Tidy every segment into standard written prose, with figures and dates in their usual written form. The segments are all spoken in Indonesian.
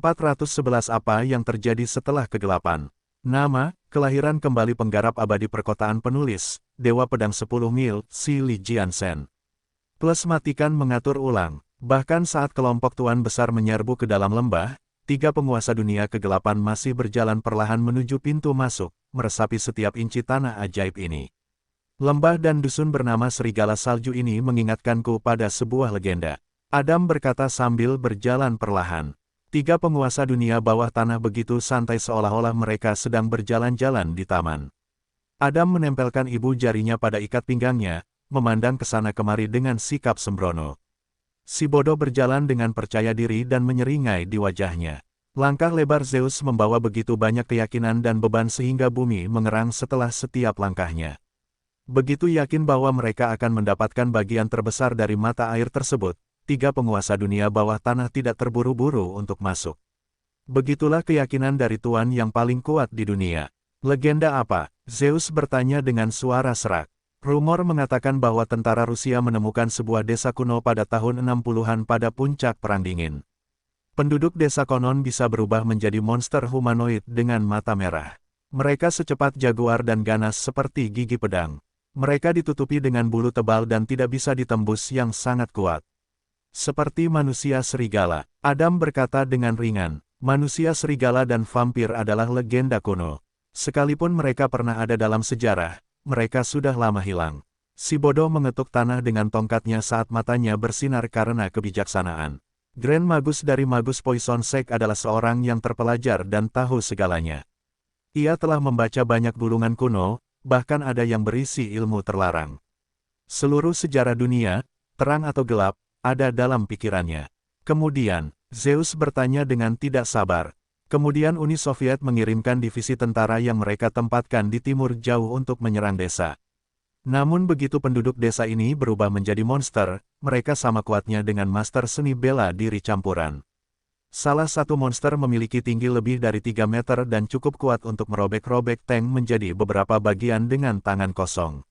411 Apa yang terjadi setelah kegelapan? Nama, kelahiran kembali penggarap abadi perkotaan penulis, Dewa Pedang 10 Mil, Si Li Jiansen. Plus matikan mengatur ulang. Bahkan saat kelompok tuan besar menyerbu ke dalam lembah, tiga penguasa dunia kegelapan masih berjalan perlahan menuju pintu masuk, meresapi setiap inci tanah ajaib ini. Lembah dan dusun bernama Serigala Salju ini mengingatkanku pada sebuah legenda. Adam berkata sambil berjalan perlahan. Tiga penguasa dunia bawah tanah begitu santai seolah-olah mereka sedang berjalan-jalan di taman. Adam menempelkan ibu jarinya pada ikat pinggangnya, memandang ke sana kemari dengan sikap sembrono. Si bodoh berjalan dengan percaya diri dan menyeringai di wajahnya. Langkah lebar Zeus membawa begitu banyak keyakinan dan beban sehingga bumi mengerang setelah setiap langkahnya. Begitu yakin bahwa mereka akan mendapatkan bagian terbesar dari mata air tersebut, tiga penguasa dunia bawah tanah tidak terburu-buru untuk masuk. Begitulah keyakinan dari Tuan yang paling kuat di dunia. Legenda apa? Zeus bertanya dengan suara serak. Rumor mengatakan bahwa tentara Rusia menemukan sebuah desa kuno pada tahun 60-an pada puncak Perang Dingin. Penduduk desa konon bisa berubah menjadi monster humanoid dengan mata merah. Mereka secepat jaguar dan ganas seperti gigi pedang. Mereka ditutupi dengan bulu tebal dan tidak bisa ditembus yang sangat kuat. Seperti manusia serigala, Adam berkata dengan ringan, manusia serigala dan vampir adalah legenda kuno. Sekalipun mereka pernah ada dalam sejarah, mereka sudah lama hilang. Si bodoh mengetuk tanah dengan tongkatnya saat matanya bersinar karena kebijaksanaan. Grand Magus dari Magus Poison Sect adalah seorang yang terpelajar dan tahu segalanya. Ia telah membaca banyak gulungan kuno, bahkan ada yang berisi ilmu terlarang. Seluruh sejarah dunia, terang atau gelap, ada dalam pikirannya. Kemudian, Zeus bertanya dengan tidak sabar. Kemudian Uni Soviet mengirimkan divisi tentara yang mereka tempatkan di timur jauh untuk menyerang desa. Namun begitu penduduk desa ini berubah menjadi monster, mereka sama kuatnya dengan master seni bela diri campuran. Salah satu monster memiliki tinggi lebih dari 3 meter dan cukup kuat untuk merobek-robek tank menjadi beberapa bagian dengan tangan kosong.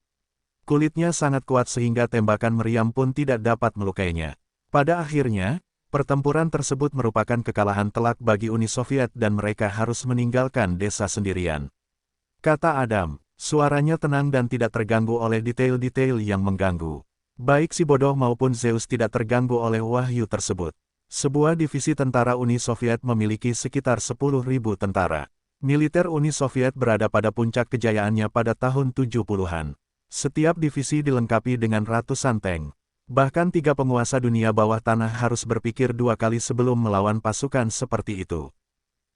Kulitnya sangat kuat sehingga tembakan meriam pun tidak dapat melukainya. Pada akhirnya, pertempuran tersebut merupakan kekalahan telak bagi Uni Soviet dan mereka harus meninggalkan desa sendirian. Kata Adam, suaranya tenang dan tidak terganggu oleh detail-detail yang mengganggu. Baik si bodoh maupun Zeus tidak terganggu oleh wahyu tersebut. Sebuah divisi tentara Uni Soviet memiliki sekitar 10.000 tentara. Militer Uni Soviet berada pada puncak kejayaannya pada tahun 70-an. Setiap divisi dilengkapi dengan ratusan tank. Bahkan tiga penguasa dunia bawah tanah harus berpikir dua kali sebelum melawan pasukan seperti itu.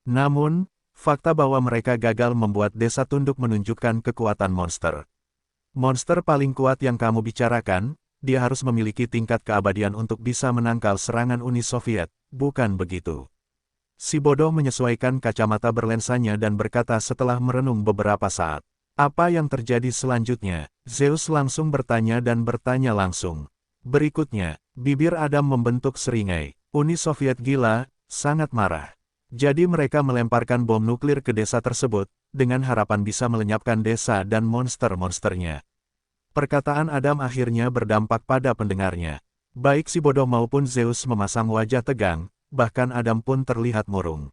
Namun, fakta bahwa mereka gagal membuat desa tunduk menunjukkan kekuatan monster. Monster paling kuat yang kamu bicarakan, dia harus memiliki tingkat keabadian untuk bisa menangkal serangan Uni Soviet, bukan begitu? Si bodoh menyesuaikan kacamata berlensanya dan berkata setelah merenung beberapa saat. Apa yang terjadi selanjutnya? Zeus langsung bertanya dan bertanya langsung. Berikutnya, bibir Adam membentuk seringai. Uni Soviet gila, sangat marah. Jadi mereka melemparkan bom nuklir ke desa tersebut, dengan harapan bisa melenyapkan desa dan monster-monsternya. Perkataan Adam akhirnya berdampak pada pendengarnya. Baik si bodoh maupun Zeus memasang wajah tegang, bahkan Adam pun terlihat murung.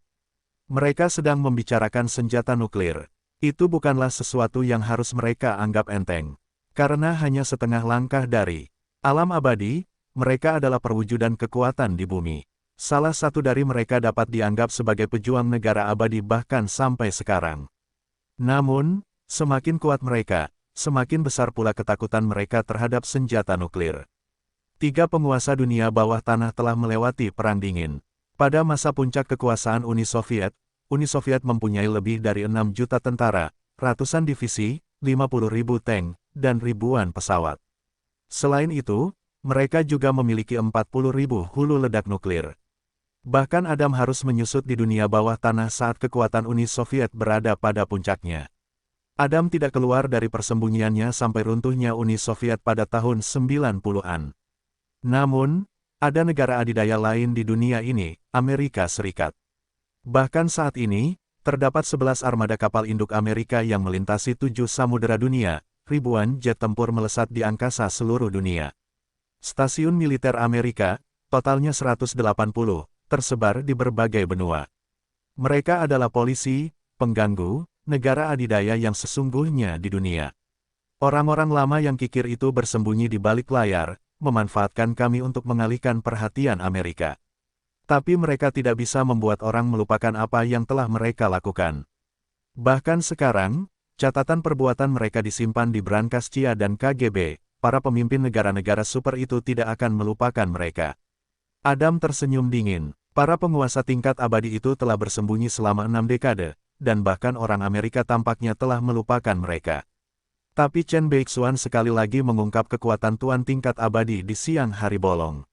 Mereka sedang membicarakan senjata nuklir. Itu bukanlah sesuatu yang harus mereka anggap enteng. Karena hanya setengah langkah dari alam abadi, mereka adalah perwujudan kekuatan di bumi. Salah satu dari mereka dapat dianggap sebagai pejuang negara abadi bahkan sampai sekarang. Namun, semakin kuat mereka, semakin besar pula ketakutan mereka terhadap senjata nuklir. Tiga penguasa dunia bawah tanah telah melewati Perang Dingin. Pada masa puncak kekuasaan Uni Soviet mempunyai lebih dari 6 juta tentara, ratusan divisi, 50.000 tank, dan ribuan pesawat. Selain itu, mereka juga memiliki 40.000 hulu ledak nuklir. Bahkan Adam harus menyusut di dunia bawah tanah saat kekuatan Uni Soviet berada pada puncaknya. Adam tidak keluar dari persembunyiannya sampai runtuhnya Uni Soviet pada tahun 90-an. Namun, ada negara adidaya lain di dunia ini, Amerika Serikat. Bahkan saat ini, terdapat 11 armada kapal induk Amerika yang melintasi 7 samudera dunia, ribuan jet tempur melesat di angkasa seluruh dunia. Stasiun militer Amerika, totalnya 180, tersebar di berbagai benua. Mereka adalah polisi, pengganggu, negara adidaya yang sesungguhnya di dunia. Orang-orang lama yang kikir itu bersembunyi di balik layar, memanfaatkan kami untuk mengalihkan perhatian Amerika. Tapi mereka tidak bisa membuat orang melupakan apa yang telah mereka lakukan. Bahkan sekarang, catatan perbuatan mereka disimpan di brankas CIA dan KGB, para pemimpin negara-negara super itu tidak akan melupakan mereka. Adam tersenyum dingin. Para penguasa tingkat abadi itu telah bersembunyi selama 6 dekade, dan bahkan orang Amerika tampaknya telah melupakan mereka. Tapi Chen Beixuan sekali lagi mengungkap kekuatan tuan tingkat abadi di siang hari bolong.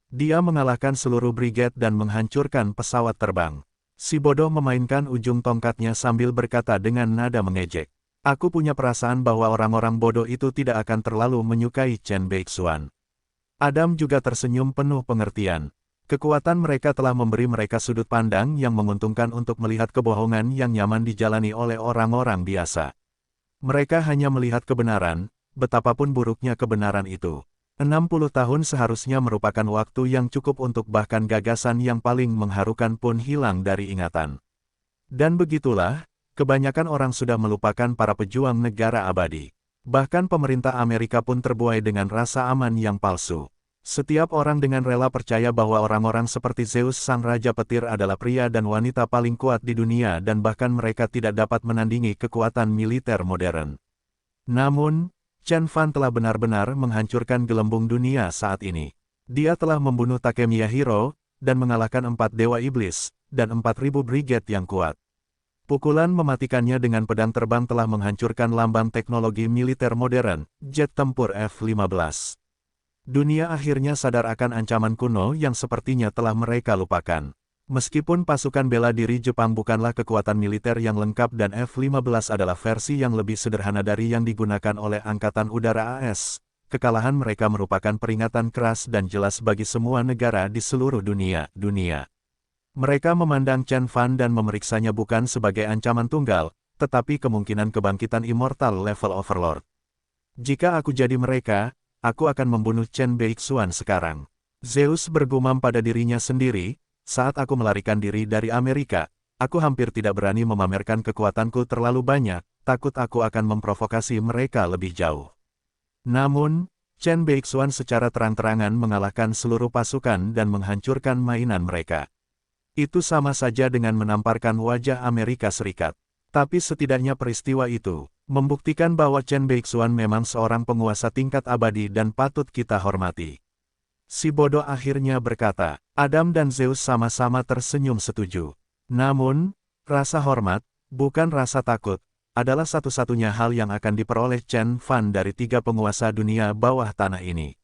Dia mengalahkan seluruh brigade dan menghancurkan pesawat terbang. Si bodoh memainkan ujung tongkatnya sambil berkata dengan nada mengejek. Aku punya perasaan bahwa orang-orang bodoh itu tidak akan terlalu menyukai Chen Beixuan. Adam juga tersenyum penuh pengertian. Kekuatan mereka telah memberi mereka sudut pandang yang menguntungkan untuk melihat kebohongan yang nyaman dijalani oleh orang-orang biasa. Mereka hanya melihat kebenaran, betapapun buruknya kebenaran itu. 60 tahun seharusnya merupakan waktu yang cukup untuk bahkan gagasan yang paling mengharukan pun hilang dari ingatan. Dan begitulah, kebanyakan orang sudah melupakan para pejuang negara abadi. Bahkan pemerintah Amerika pun terbuai dengan rasa aman yang palsu. Setiap orang dengan rela percaya bahwa orang-orang seperti Zeus sang Raja Petir adalah pria dan wanita paling kuat di dunia dan bahkan mereka tidak dapat menandingi kekuatan militer modern. Namun, Chen Fan telah benar-benar menghancurkan gelembung dunia saat ini. Dia telah membunuh Takemiya Hiro, dan mengalahkan 4 dewa iblis, dan 4.000 brigade yang kuat. Pukulan mematikannya dengan pedang terbang telah menghancurkan lambang teknologi militer modern, jet tempur F-15. Dunia akhirnya sadar akan ancaman kuno yang sepertinya telah mereka lupakan. Meskipun pasukan bela diri Jepang bukanlah kekuatan militer yang lengkap dan F-15 adalah versi yang lebih sederhana dari yang digunakan oleh Angkatan Udara AS, kekalahan mereka merupakan peringatan keras dan jelas bagi semua negara di seluruh dunia. Mereka memandang Chen Fan dan memeriksanya bukan sebagai ancaman tunggal, tetapi kemungkinan kebangkitan immortal level Overlord. Jika aku jadi mereka, aku akan membunuh Chen Beixuan sekarang. Zeus bergumam pada dirinya sendiri, saat aku melarikan diri dari Amerika, aku hampir tidak berani memamerkan kekuatanku terlalu banyak, takut aku akan memprovokasi mereka lebih jauh. Namun, Chen Beixuan secara terang-terangan mengalahkan seluruh pasukan dan menghancurkan mainan mereka. Itu sama saja dengan menamparkan wajah Amerika Serikat. Tapi setidaknya peristiwa itu membuktikan bahwa Chen Beixuan memang seorang penguasa tingkat abadi dan patut kita hormati. Si bodoh akhirnya berkata. Adam dan Zeus sama-sama tersenyum setuju. Namun, rasa hormat, bukan rasa takut, adalah satu-satunya hal yang akan diperoleh Chen Fan dari 3 penguasa dunia bawah tanah ini.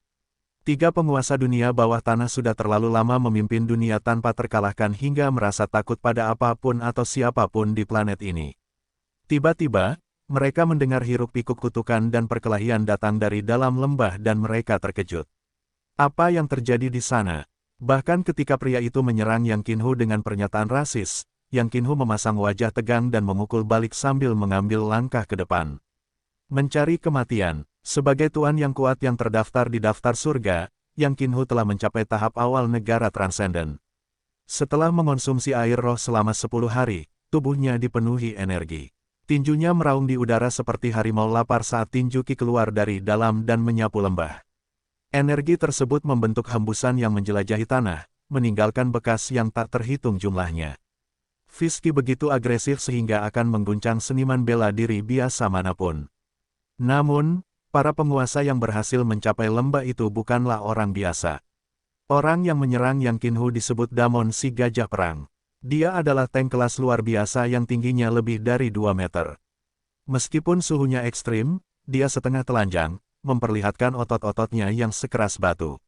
3 penguasa dunia bawah tanah sudah terlalu lama memimpin dunia tanpa terkalahkan hingga merasa takut pada apapun atau siapapun di planet ini. Tiba-tiba, mereka mendengar hiruk-pikuk kutukan dan perkelahian datang dari dalam lembah dan mereka terkejut. Apa yang terjadi di sana? Bahkan ketika pria itu menyerang Yang Qinhu dengan pernyataan rasis, Yang Qinhu memasang wajah tegang dan memukul balik sambil mengambil langkah ke depan. Mencari kematian. Sebagai tuan yang kuat yang terdaftar di daftar surga, Yang Qinhu telah mencapai tahap awal negara transenden. Setelah mengonsumsi air roh selama 10 hari, tubuhnya dipenuhi energi. Tinjunya meraung di udara seperti harimau lapar saat tinju Qi keluar dari dalam dan menyapu lembah. Energi tersebut membentuk hembusan yang menjelajahi tanah, meninggalkan bekas yang tak terhitung jumlahnya. Fiski begitu agresif sehingga akan mengguncang seniman bela diri biasa manapun. Namun, para penguasa yang berhasil mencapai lembah itu bukanlah orang biasa. Orang yang menyerang Yang Qinhu disebut Damon si Gajah Perang. Dia adalah tank kelas luar biasa yang tingginya lebih dari 2 meter. Meskipun suhunya ekstrim, dia setengah telanjang, memperlihatkan otot-ototnya yang sekeras batu.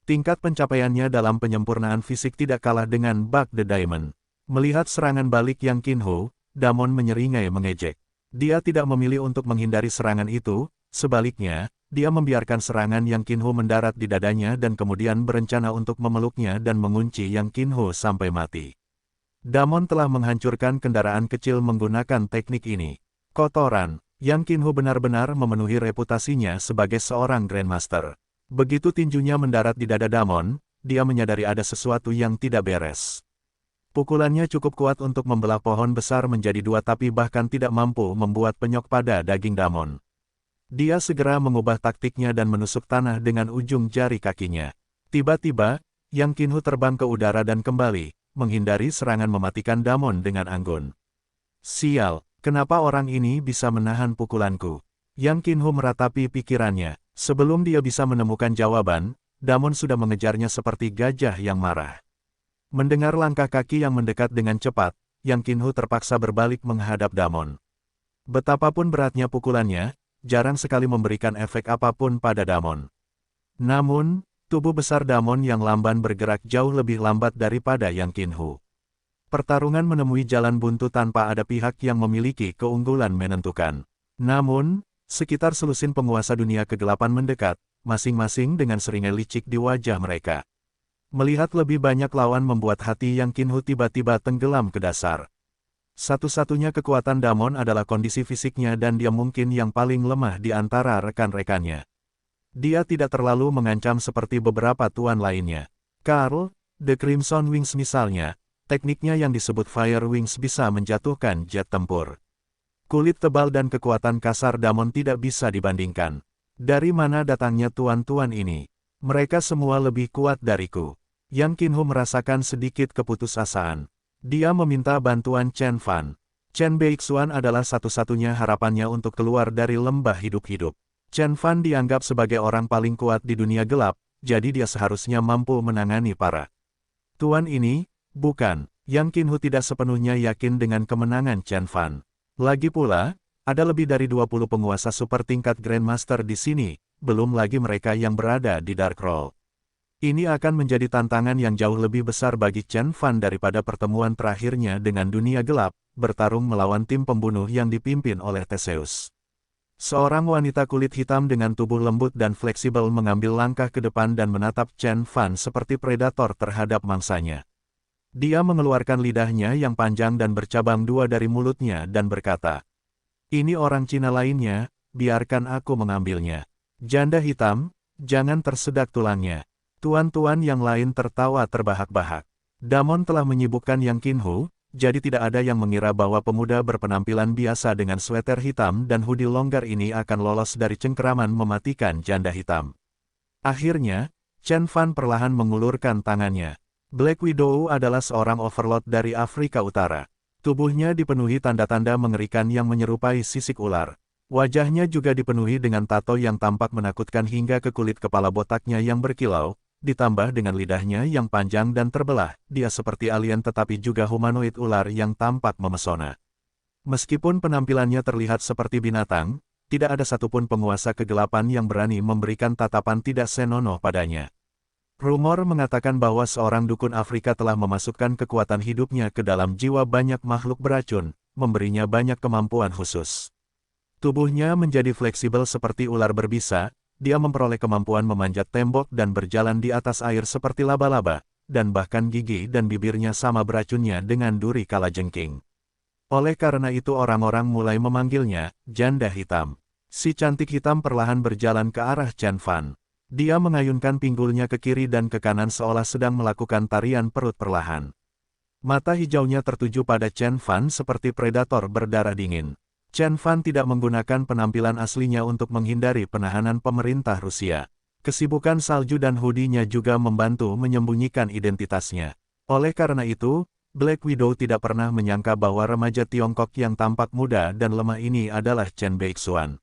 Tingkat pencapaiannya dalam penyempurnaan fisik tidak kalah dengan Buck the Diamond. Melihat serangan balik Yang Qinhu, Damon menyeringai mengejek. Dia tidak memilih untuk menghindari serangan itu, sebaliknya, dia membiarkan serangan Yang Qinhu mendarat di dadanya dan kemudian berencana untuk memeluknya dan mengunci Yang Qinhu sampai mati. Damon telah menghancurkan kendaraan kecil menggunakan teknik ini. Kotoran. Yang Qinhu benar-benar memenuhi reputasinya sebagai seorang Grandmaster. Begitu tinjunya mendarat di dada Damon, dia menyadari ada sesuatu yang tidak beres. Pukulannya cukup kuat untuk membelah pohon besar menjadi dua tapi bahkan tidak mampu membuat penyok pada daging Damon. Dia segera mengubah taktiknya dan menusuk tanah dengan ujung jari kakinya. Tiba-tiba, Yang Qinhu terbang ke udara dan kembali, menghindari serangan mematikan Damon dengan anggun. Sial, kenapa orang ini bisa menahan pukulanku? Yang Qinhu meratapi pikirannya. Sebelum dia bisa menemukan jawaban, Damon sudah mengejarnya seperti gajah yang marah. Mendengar langkah kaki yang mendekat dengan cepat, Yang Qinhu terpaksa berbalik menghadap Damon. Betapapun beratnya pukulannya, jarang sekali memberikan efek apapun pada Damon. Namun, tubuh besar Damon yang lamban bergerak jauh lebih lambat daripada Yang Qinhu. Pertarungan menemui jalan buntu tanpa ada pihak yang memiliki keunggulan menentukan. Namun, sekitar selusin penguasa dunia kegelapan mendekat, masing-masing dengan seringai licik di wajah mereka. Melihat lebih banyak lawan membuat hati Yang Qinhu tiba-tiba tenggelam ke dasar. Satu-satunya kekuatan Damon adalah kondisi fisiknya dan dia mungkin yang paling lemah di antara rekan-rekannya. Dia tidak terlalu mengancam seperti beberapa tuan lainnya. Karl, The Crimson Wings misalnya, tekniknya yang disebut Fire Wings bisa menjatuhkan jet tempur. Kulit tebal dan kekuatan kasar Damon tidak bisa dibandingkan. Dari mana datangnya tuan-tuan ini? Mereka semua lebih kuat dariku. Yang Qinhu merasakan sedikit keputusasaan. Dia meminta bantuan Chen Fan. Chen Beixuan adalah satu-satunya harapannya untuk keluar dari lembah hidup-hidup. Chen Fan dianggap sebagai orang paling kuat di dunia gelap, jadi dia seharusnya mampu menangani para tuan ini. Bukan, Yang Qinhu tidak sepenuhnya yakin dengan kemenangan Chen Fan. Lagi pula, ada lebih dari 20 penguasa super tingkat Grandmaster di sini, belum lagi mereka yang berada di Dark Roll. Ini akan menjadi tantangan yang jauh lebih besar bagi Chen Fan daripada pertemuan terakhirnya dengan dunia gelap, bertarung melawan tim pembunuh yang dipimpin oleh Theseus. Seorang wanita kulit hitam dengan tubuh lembut dan fleksibel mengambil langkah ke depan dan menatap Chen Fan seperti predator terhadap mangsanya. Dia mengeluarkan lidahnya yang panjang dan bercabang dua dari mulutnya dan berkata, "Ini orang Cina lainnya, biarkan aku mengambilnya." Janda hitam, jangan tersedak tulangnya. Tuan-tuan yang lain tertawa terbahak-bahak. Damon telah menyibukkan Yang Qinhu, jadi tidak ada yang mengira bahwa pemuda berpenampilan biasa dengan sweater hitam dan hoodie longgar ini akan lolos dari cengkeraman mematikan janda hitam. Akhirnya, Chen Fan perlahan mengulurkan tangannya. Black Widow adalah seorang overlord dari Afrika Utara. Tubuhnya dipenuhi tanda-tanda mengerikan yang menyerupai sisik ular. Wajahnya juga dipenuhi dengan tato yang tampak menakutkan hingga ke kulit kepala botaknya yang berkilau, ditambah dengan lidahnya yang panjang dan terbelah. Dia seperti alien tetapi juga humanoid ular yang tampak memesona. Meskipun penampilannya terlihat seperti binatang, tidak ada satupun penguasa kegelapan yang berani memberikan tatapan tidak senonoh padanya. Rumor mengatakan bahwa seorang dukun Afrika telah memasukkan kekuatan hidupnya ke dalam jiwa banyak makhluk beracun, memberinya banyak kemampuan khusus. Tubuhnya menjadi fleksibel seperti ular berbisa, dia memperoleh kemampuan memanjat tembok dan berjalan di atas air seperti laba-laba, dan bahkan gigi dan bibirnya sama beracunnya dengan duri kalajengking. Oleh karena itu orang-orang mulai memanggilnya, Janda Hitam. Si cantik hitam perlahan berjalan ke arah Chen Fan. Dia mengayunkan pinggulnya ke kiri dan ke kanan seolah sedang melakukan tarian perut perlahan. Mata hijaunya tertuju pada Chen Fan seperti predator berdarah dingin. Chen Fan tidak menggunakan penampilan aslinya untuk menghindari penahanan pemerintah Rusia. Kesibukan salju dan hoodie-nya juga membantu menyembunyikan identitasnya. Oleh karena itu, Black Widow tidak pernah menyangka bahwa remaja Tiongkok yang tampak muda dan lemah ini adalah Chen Beixuan.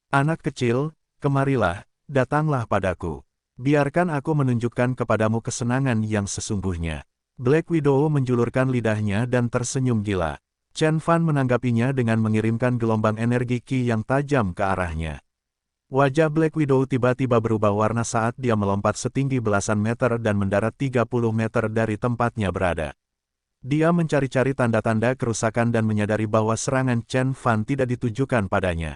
"Anak kecil, kemarilah. Datanglah padaku. Biarkan aku menunjukkan kepadamu kesenangan yang sesungguhnya." Black Widow menjulurkan lidahnya dan tersenyum gila. Chen Fan menanggapinya dengan mengirimkan gelombang energi Qi yang tajam ke arahnya. Wajah Black Widow tiba-tiba berubah warna saat dia melompat setinggi belasan meter dan mendarat 30 meter dari tempatnya berada. Dia mencari-cari tanda-tanda kerusakan dan menyadari bahwa serangan Chen Fan tidak ditujukan padanya.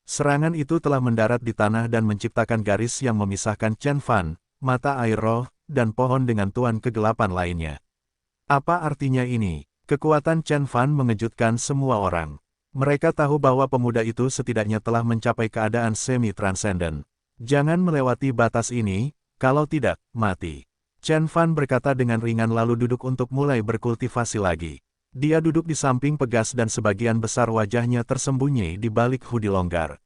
Serangan itu telah mendarat di tanah dan menciptakan garis yang memisahkan Chen Fan, mata air roh, dan pohon dengan tuan kegelapan lainnya. Apa artinya ini? Kekuatan Chen Fan mengejutkan semua orang. Mereka tahu bahwa pemuda itu setidaknya telah mencapai keadaan semi-transenden. Jangan melewati batas ini, kalau tidak, mati. Chen Fan berkata dengan ringan lalu duduk untuk mulai berkultivasi lagi. Dia duduk di samping Pegas dan sebagian besar wajahnya tersembunyi di balik hoodie longgar.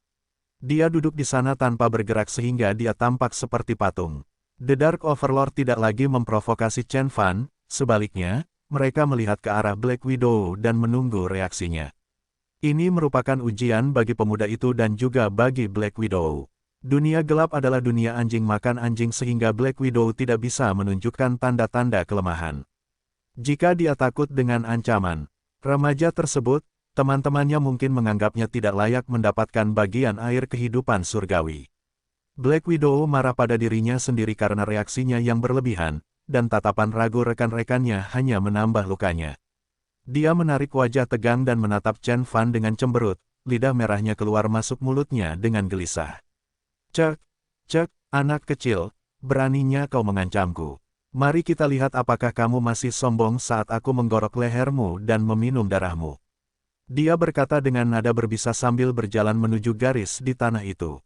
Dia duduk di sana tanpa bergerak sehingga dia tampak seperti patung. The Dark Overlord tidak lagi memprovokasi Chen Fan, sebaliknya, mereka melihat ke arah Black Widow dan menunggu reaksinya. Ini merupakan ujian bagi pemuda itu dan juga bagi Black Widow. Dunia gelap adalah dunia anjing makan anjing sehingga Black Widow tidak bisa menunjukkan tanda-tanda kelemahan. Jika dia takut dengan ancaman remaja tersebut, teman-temannya mungkin menganggapnya tidak layak mendapatkan bagian air kehidupan surgawi. Black Widow marah pada dirinya sendiri karena reaksinya yang berlebihan, dan tatapan ragu rekan-rekannya hanya menambah lukanya. Dia menarik wajah tegang dan menatap Chen Fan dengan cemberut, lidah merahnya keluar masuk mulutnya dengan gelisah. Cek, cek, anak kecil, beraninya kau mengancamku. Mari kita lihat apakah kamu masih sombong saat aku menggorok lehermu dan meminum darahmu. Dia berkata dengan nada berbisa sambil berjalan menuju garis di tanah itu.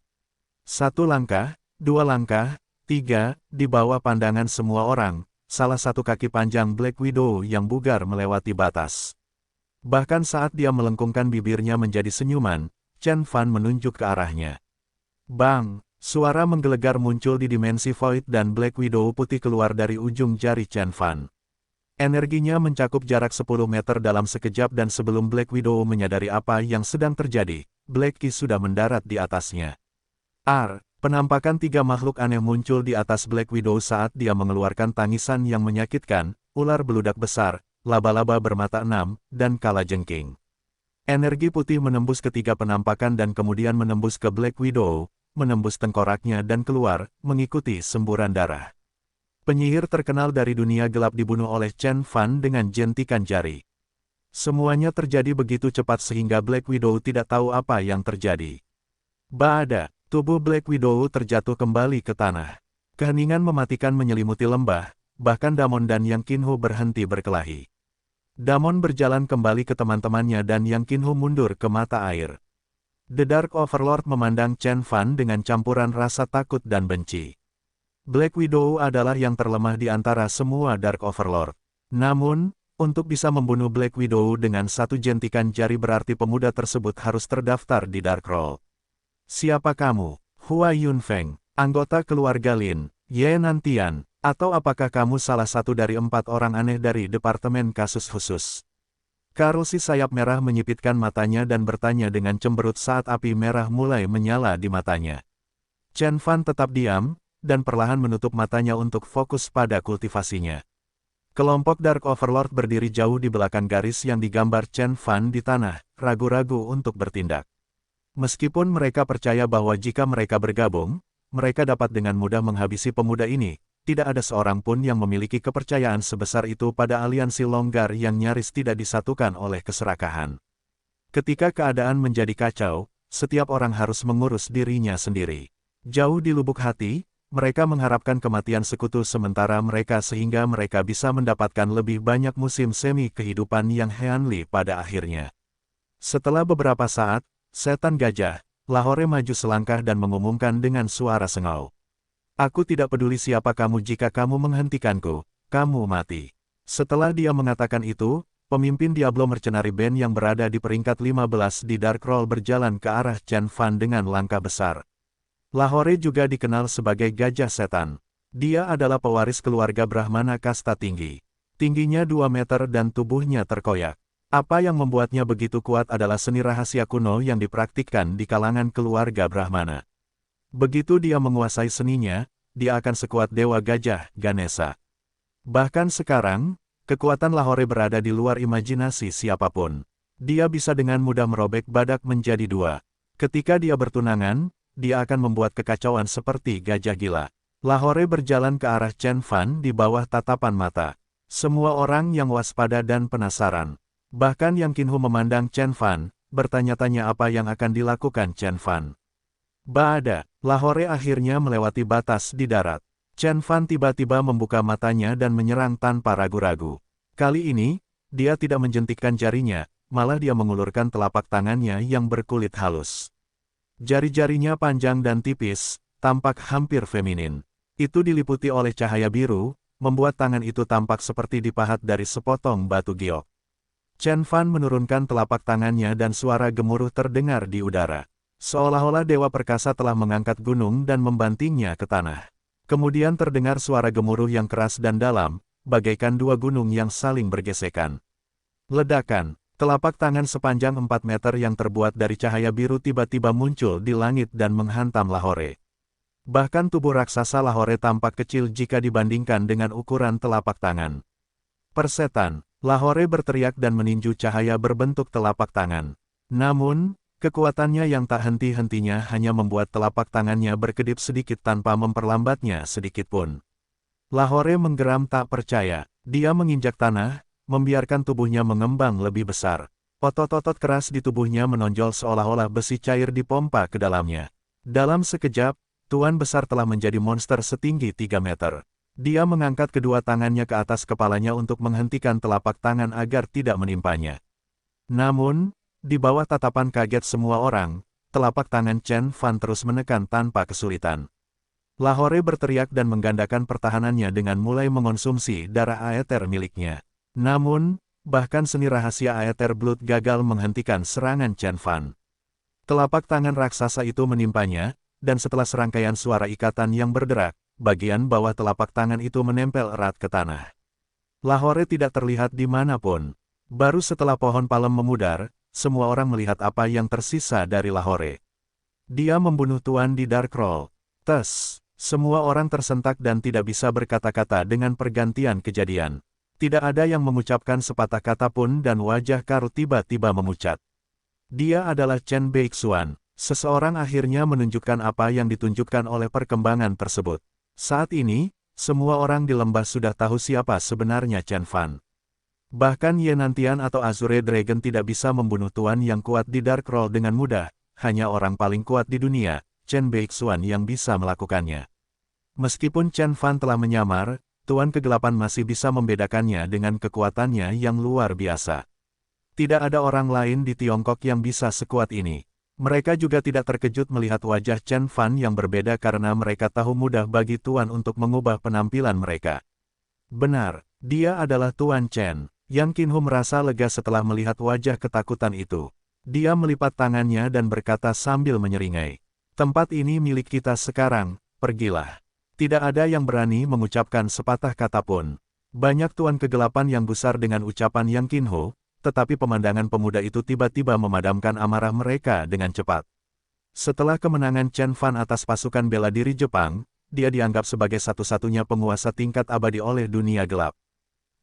1 langkah, 2 langkah, 3, di bawah pandangan semua orang, salah satu kaki panjang Black Widow yang bugar melewati batas. Bahkan saat dia melengkungkan bibirnya menjadi senyuman, Chen Fan menunjuk ke arahnya. Bang! Suara menggelegar muncul di dimensi Void dan Black Widow putih keluar dari ujung jari Chen Fan. Energinya mencakup jarak 10 meter dalam sekejap dan sebelum Black Widow menyadari apa yang sedang terjadi, Black Ki sudah mendarat di atasnya. Penampakan 3 makhluk aneh muncul di atas Black Widow saat dia mengeluarkan tangisan yang menyakitkan, ular beludak besar, laba-laba bermata 6, dan kalajengking. Energi putih menembus ketiga penampakan dan kemudian menembus ke Black Widow, menembus tengkoraknya dan keluar, mengikuti semburan darah. Penyihir terkenal dari dunia gelap dibunuh oleh Chen Fan dengan jentikan jari. Semuanya terjadi begitu cepat sehingga Black Widow tidak tahu apa yang terjadi. Baada, tubuh Black Widow terjatuh kembali ke tanah. Keheningan mematikan menyelimuti lembah, bahkan Damon dan Yang Qinhu berhenti berkelahi. Damon berjalan kembali ke teman-temannya dan Yang Qinhu mundur ke mata air. The Dark Overlord memandang Chen Fan dengan campuran rasa takut dan benci. Black Widow adalah yang terlemah di antara semua Dark Overlord. Namun, untuk bisa membunuh Black Widow dengan satu jentikan jari berarti pemuda tersebut harus terdaftar di Darkroll. Siapa kamu? Hua Yunfeng, anggota keluarga Lin, Ye Nantian, atau apakah kamu salah satu dari 4 orang aneh dari Departemen Kasus Khusus? Karusi sayap merah menyipitkan matanya dan bertanya dengan cemberut saat api merah mulai menyala di matanya. Chen Fan tetap diam, dan perlahan menutup matanya untuk fokus pada kultivasinya. Kelompok Dark Overlord berdiri jauh di belakang garis yang digambar Chen Fan di tanah, ragu-ragu untuk bertindak. Meskipun mereka percaya bahwa jika mereka bergabung, mereka dapat dengan mudah menghabisi pemuda ini, tidak ada seorang pun yang memiliki kepercayaan sebesar itu pada aliansi longgar yang nyaris tidak disatukan oleh keserakahan. Ketika keadaan menjadi kacau, setiap orang harus mengurus dirinya sendiri. Jauh di lubuk hati, mereka mengharapkan kematian sekutu sementara mereka sehingga mereka bisa mendapatkan lebih banyak musim semi kehidupan yang heanli pada akhirnya. Setelah beberapa saat, setan gajah, Lahore maju selangkah dan mengumumkan dengan suara sengau. Aku tidak peduli siapa kamu jika kamu menghentikanku, kamu mati. Setelah dia mengatakan itu, pemimpin Diablo Mercenary Band yang berada di peringkat 15 di Darkroll berjalan ke arah Chen Fan dengan langkah besar. Lahore juga dikenal sebagai Gajah Setan. Dia adalah pewaris keluarga Brahmana kasta tinggi. Tingginya 2 meter dan tubuhnya terkoyak. Apa yang membuatnya begitu kuat adalah seni rahasia kuno yang dipraktikkan di kalangan keluarga Brahmana. Begitu dia menguasai seninya, dia akan sekuat Dewa Gajah, Ganesha. Bahkan sekarang, kekuatan Lahore berada di luar imajinasi siapapun. Dia bisa dengan mudah merobek badak menjadi 2. Ketika dia bertunangan, dia akan membuat kekacauan seperti gajah gila. Lahore berjalan ke arah Chen Fan di bawah tatapan mata. Semua orang yang waspada dan penasaran. Bahkan Yang Qinhu memandang Chen Fan, bertanya-tanya apa yang akan dilakukan Chen Fan. Baada, Lahore akhirnya melewati batas di darat. Chen Fan tiba-tiba membuka matanya dan menyerang tanpa ragu-ragu. Kali ini, dia tidak menjentikkan jarinya, malah dia mengulurkan telapak tangannya yang berkulit halus. Jari-jarinya panjang dan tipis, tampak hampir feminin. Itu diliputi oleh cahaya biru, membuat tangan itu tampak seperti dipahat dari sepotong batu giok. Chen Fan menurunkan telapak tangannya dan suara gemuruh terdengar di udara. Seolah-olah Dewa Perkasa telah mengangkat gunung dan membantingnya ke tanah. Kemudian terdengar suara gemuruh yang keras dan dalam, bagaikan dua gunung yang saling bergesekan. Ledakan, telapak tangan sepanjang 4 meter yang terbuat dari cahaya biru tiba-tiba muncul di langit dan menghantam Lahore. Bahkan tubuh raksasa Lahore tampak kecil jika dibandingkan dengan ukuran telapak tangan. Persetan, Lahore berteriak dan meninju cahaya berbentuk telapak tangan. Namun, kekuatannya yang tak henti-hentinya hanya membuat telapak tangannya berkedip sedikit tanpa memperlambatnya sedikitpun. Lahore menggeram tak percaya. Dia menginjak tanah, membiarkan tubuhnya mengembang lebih besar. Otot-otot keras di tubuhnya menonjol seolah-olah besi cair dipompa ke dalamnya. Dalam sekejap, Tuan Besar telah menjadi monster setinggi 3 meter. Dia mengangkat kedua tangannya ke atas kepalanya untuk menghentikan telapak tangan agar tidak menimpanya. Namun, di bawah tatapan kaget semua orang, telapak tangan Chen Fan terus menekan tanpa kesulitan. Lahore berteriak dan menggandakan pertahanannya dengan mulai mengonsumsi darah aether miliknya. Namun, bahkan seni rahasia aether blood gagal menghentikan serangan Chen Fan. Telapak tangan raksasa itu menimpanya, dan setelah serangkaian suara ikatan yang berderak, bagian bawah telapak tangan itu menempel erat ke tanah. Lahore tidak terlihat dimanapun. Baru setelah pohon palem memudar, semua orang melihat apa yang tersisa dari Lahore. Dia membunuh Tuan di Darkroll. Tes, semua orang tersentak dan tidak bisa berkata-kata dengan pergantian kejadian. Tidak ada yang mengucapkan sepatah kata pun dan wajah Karl tiba-tiba memucat. Dia adalah Chen Beixuan. Seseorang akhirnya menunjukkan apa yang ditunjukkan oleh perkembangan tersebut. Saat ini, semua orang di lembah sudah tahu siapa sebenarnya Chen Fan. Bahkan Yenantian atau Azure Dragon tidak bisa membunuh Tuan yang kuat di Darkroll dengan mudah, hanya orang paling kuat di dunia, Chen Beixuan yang bisa melakukannya. Meskipun Chen Fan telah menyamar, Tuan Kegelapan masih bisa membedakannya dengan kekuatannya yang luar biasa. Tidak ada orang lain di Tiongkok yang bisa sekuat ini. Mereka juga tidak terkejut melihat wajah Chen Fan yang berbeda karena mereka tahu mudah bagi Tuan untuk mengubah penampilan mereka. Benar, dia adalah Tuan Chen. Yang Qinhu merasa lega setelah melihat wajah ketakutan itu. Dia melipat tangannya dan berkata sambil menyeringai. Tempat ini milik kita sekarang, pergilah. Tidak ada yang berani mengucapkan sepatah kata pun. Banyak Tuan Kegelapan yang gusar dengan ucapan Yang Qinhu, tetapi pemandangan pemuda itu tiba-tiba memadamkan amarah mereka dengan cepat. Setelah kemenangan Chen Fan atas pasukan bela diri Jepang, dia dianggap sebagai satu-satunya penguasa tingkat abadi oleh dunia gelap.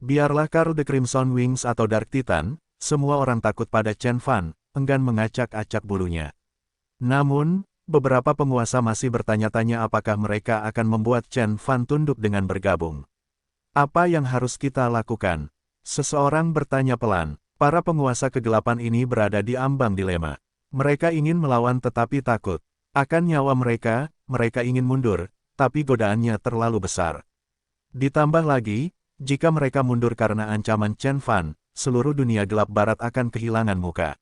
Biarlah Karl the Crimson Wings atau Dark Titan, semua orang takut pada Chen Fan, enggan mengacak-acak bulunya. Namun, beberapa penguasa masih bertanya-tanya apakah mereka akan membuat Chen Fan tunduk dengan bergabung. Apa yang harus kita lakukan? Seseorang bertanya pelan. Para penguasa kegelapan ini berada di ambang dilema. Mereka ingin melawan tetapi takut akan nyawa mereka, mereka ingin mundur, tapi godaannya terlalu besar. Ditambah lagi, jika mereka mundur karena ancaman Chen Fan, seluruh dunia gelap barat akan kehilangan muka.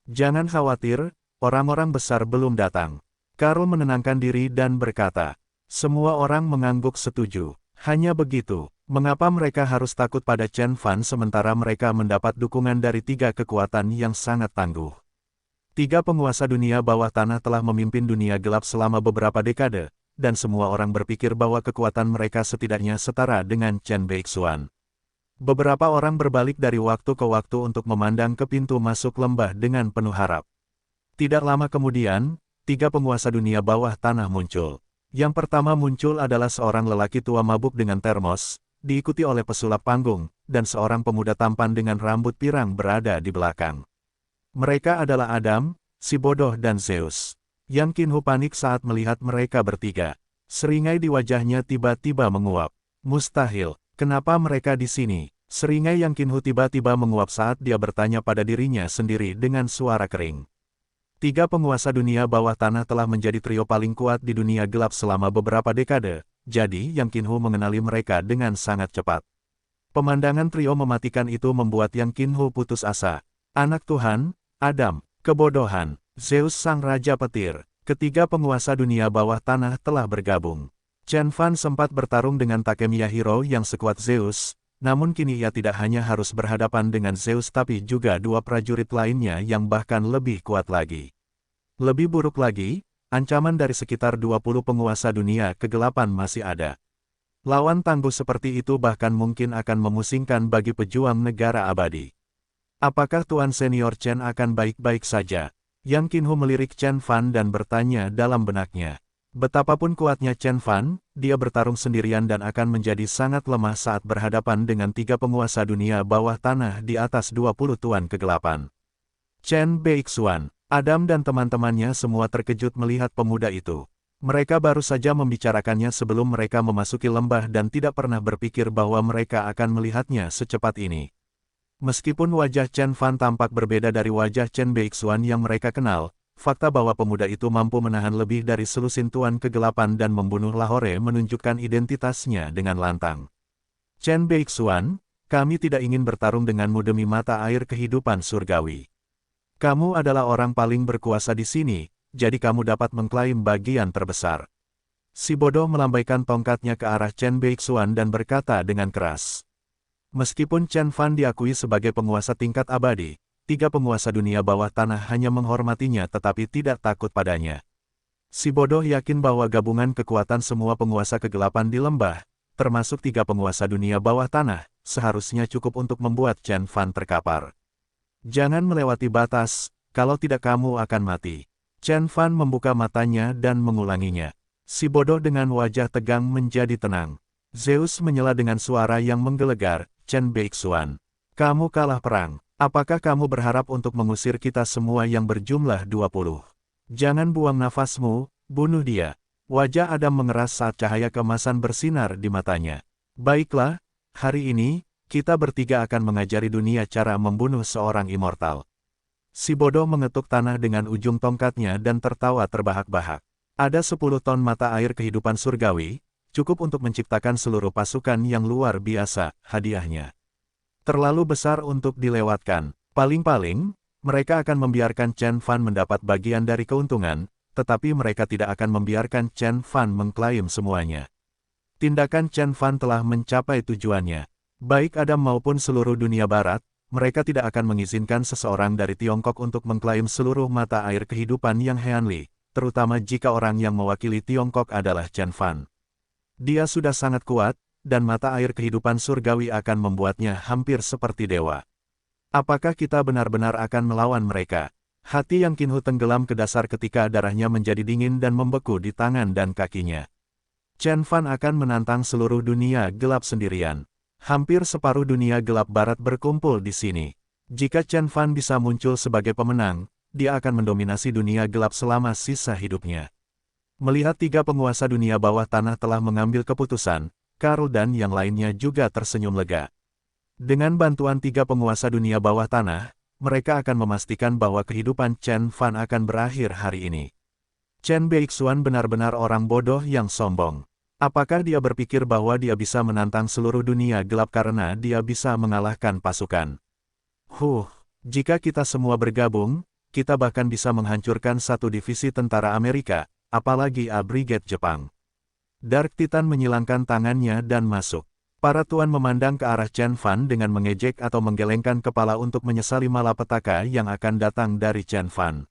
Jangan khawatir, orang-orang besar belum datang. Karl menenangkan diri dan berkata, semua orang mengangguk setuju. Hanya begitu, mengapa mereka harus takut pada Chen Fan sementara mereka mendapat dukungan dari 3 kekuatan yang sangat tangguh. 3 penguasa dunia bawah tanah telah memimpin dunia gelap selama beberapa dekade, dan semua orang berpikir bahwa kekuatan mereka setidaknya setara dengan Chen Beixuan. Beberapa orang berbalik dari waktu ke waktu untuk memandang ke pintu masuk lembah dengan penuh harap. Tidak lama kemudian, 3 penguasa dunia bawah tanah muncul. Yang pertama muncul adalah seorang lelaki tua mabuk dengan termos, diikuti oleh pesulap panggung, dan seorang pemuda tampan dengan rambut pirang berada di belakang. Mereka adalah Adam, si bodoh dan Zeus. Yang Qinhu panik saat melihat mereka bertiga. Seringai di wajahnya tiba-tiba menguap. Mustahil, kenapa mereka di sini? Seringai Yang Qinhu tiba-tiba menguap saat dia bertanya pada dirinya sendiri dengan suara kering. 3 penguasa dunia bawah tanah telah menjadi trio paling kuat di dunia gelap selama beberapa dekade, jadi Yang Qinhu mengenali mereka dengan sangat cepat. Pemandangan trio mematikan itu membuat Yang Qinhu putus asa. Anak Tuhan, Adam, kebodohan. Zeus sang Raja Petir, ketiga penguasa dunia bawah tanah telah bergabung. Chen Fan sempat bertarung dengan Takemiya Hero yang sekuat Zeus, namun kini ia tidak hanya harus berhadapan dengan Zeus tapi juga dua prajurit lainnya yang bahkan lebih kuat lagi. Lebih buruk lagi, ancaman dari sekitar 20 penguasa dunia kegelapan masih ada. Lawan tangguh seperti itu bahkan mungkin akan memusingkan bagi pejuang negara abadi. Apakah Tuan Senior Chen akan baik-baik saja? Yang Qinhu melirik Chen Fan dan bertanya dalam benaknya. Betapapun kuatnya Chen Fan, dia bertarung sendirian dan akan menjadi sangat lemah saat berhadapan dengan tiga penguasa dunia bawah tanah di atas 20 Tuan Kegelapan. Chen Beixuan, Adam dan teman-temannya semua terkejut melihat pemuda itu. Mereka baru saja membicarakannya sebelum mereka memasuki lembah dan tidak pernah berpikir bahwa mereka akan melihatnya secepat ini. Meskipun wajah Chen Fan tampak berbeda dari wajah Chen Beixuan yang mereka kenal, fakta bahwa pemuda itu mampu menahan lebih dari selusin Tuan Kegelapan dan membunuh Lahore menunjukkan identitasnya dengan lantang. Chen Beixuan, kami tidak ingin bertarung denganmu demi mata air kehidupan surgawi. Kamu adalah orang paling berkuasa di sini, jadi kamu dapat mengklaim bagian terbesar. Si bodoh melambaikan tongkatnya ke arah Chen Beixuan dan berkata dengan keras. Meskipun Chen Fan diakui sebagai penguasa tingkat abadi, tiga penguasa dunia bawah tanah hanya menghormatinya tetapi tidak takut padanya. Si bodoh yakin bahwa gabungan kekuatan semua penguasa kegelapan di lembah, termasuk tiga penguasa dunia bawah tanah, seharusnya cukup untuk membuat Chen Fan terkapar. Jangan melewati batas, kalau tidak kamu akan mati. Chen Fan membuka matanya dan mengulanginya. Si bodoh dengan wajah tegang menjadi tenang. Zeus menyela dengan suara yang menggelegar, Chen Beixuan. Kamu kalah perang. Apakah kamu berharap untuk mengusir kita semua yang berjumlah 20? Jangan buang nafasmu, bunuh dia. Wajah Adam mengeras saat cahaya keemasan bersinar di matanya. Baiklah, hari ini, kita bertiga akan mengajari dunia cara membunuh seorang immortal. Si bodoh mengetuk tanah dengan ujung tongkatnya dan tertawa terbahak-bahak. Ada 10 ton mata air kehidupan surgawi, cukup untuk menciptakan seluruh pasukan yang luar biasa, hadiahnya. Terlalu besar untuk dilewatkan. Paling-paling, mereka akan membiarkan Chen Fan mendapat bagian dari keuntungan, tetapi mereka tidak akan membiarkan Chen Fan mengklaim semuanya. Tindakan Chen Fan telah mencapai tujuannya. Baik Adam maupun seluruh dunia barat, mereka tidak akan mengizinkan seseorang dari Tiongkok untuk mengklaim seluruh mata air kehidupan yang Heanli, terutama jika orang yang mewakili Tiongkok adalah Chen Fan. Dia sudah sangat kuat, dan mata air kehidupan surgawi akan membuatnya hampir seperti dewa. Apakah kita benar-benar akan melawan mereka? Hati yang Qinhu tenggelam ke dasar ketika darahnya menjadi dingin dan membeku di tangan dan kakinya. Chen Fan akan menantang seluruh dunia gelap sendirian. Hampir separuh dunia gelap barat berkumpul di sini. Jika Chen Fan bisa muncul sebagai pemenang, dia akan mendominasi dunia gelap selama sisa hidupnya. Melihat tiga penguasa dunia bawah tanah telah mengambil keputusan, Karl dan yang lainnya juga tersenyum lega. Dengan bantuan tiga penguasa dunia bawah tanah, mereka akan memastikan bahwa kehidupan Chen Fan akan berakhir hari ini. Chen Beixuan benar-benar orang bodoh yang sombong. Apakah dia berpikir bahwa dia bisa menantang seluruh dunia gelap karena dia bisa mengalahkan pasukan? Jika kita semua bergabung, kita bahkan bisa menghancurkan satu divisi tentara Amerika, apalagi A Brigade Jepang. Dark Titan menyilangkan tangannya dan masuk. Para tuan memandang ke arah Chen Fan dengan mengejek atau menggelengkan kepala untuk menyesali malapetaka yang akan datang dari Chen Fan.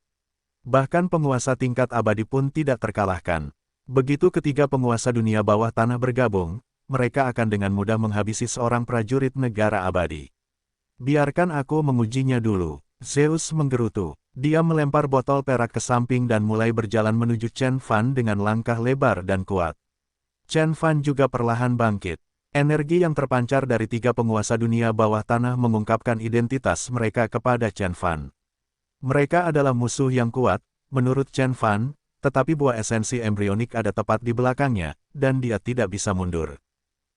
Bahkan penguasa tingkat abadi pun tidak terkalahkan. Begitu ketiga penguasa dunia bawah tanah bergabung, mereka akan dengan mudah menghabisi seorang prajurit negara abadi. Biarkan aku mengujinya dulu. Zeus menggerutu. Dia melempar botol perak ke samping dan mulai berjalan menuju Chen Fan dengan langkah lebar dan kuat. Chen Fan juga perlahan bangkit. Energi yang terpancar dari tiga penguasa dunia bawah tanah mengungkapkan identitas mereka kepada Chen Fan. Mereka adalah musuh yang kuat, menurut Chen Fan, tetapi buah esensi embrionik ada tepat di belakangnya, dan dia tidak bisa mundur.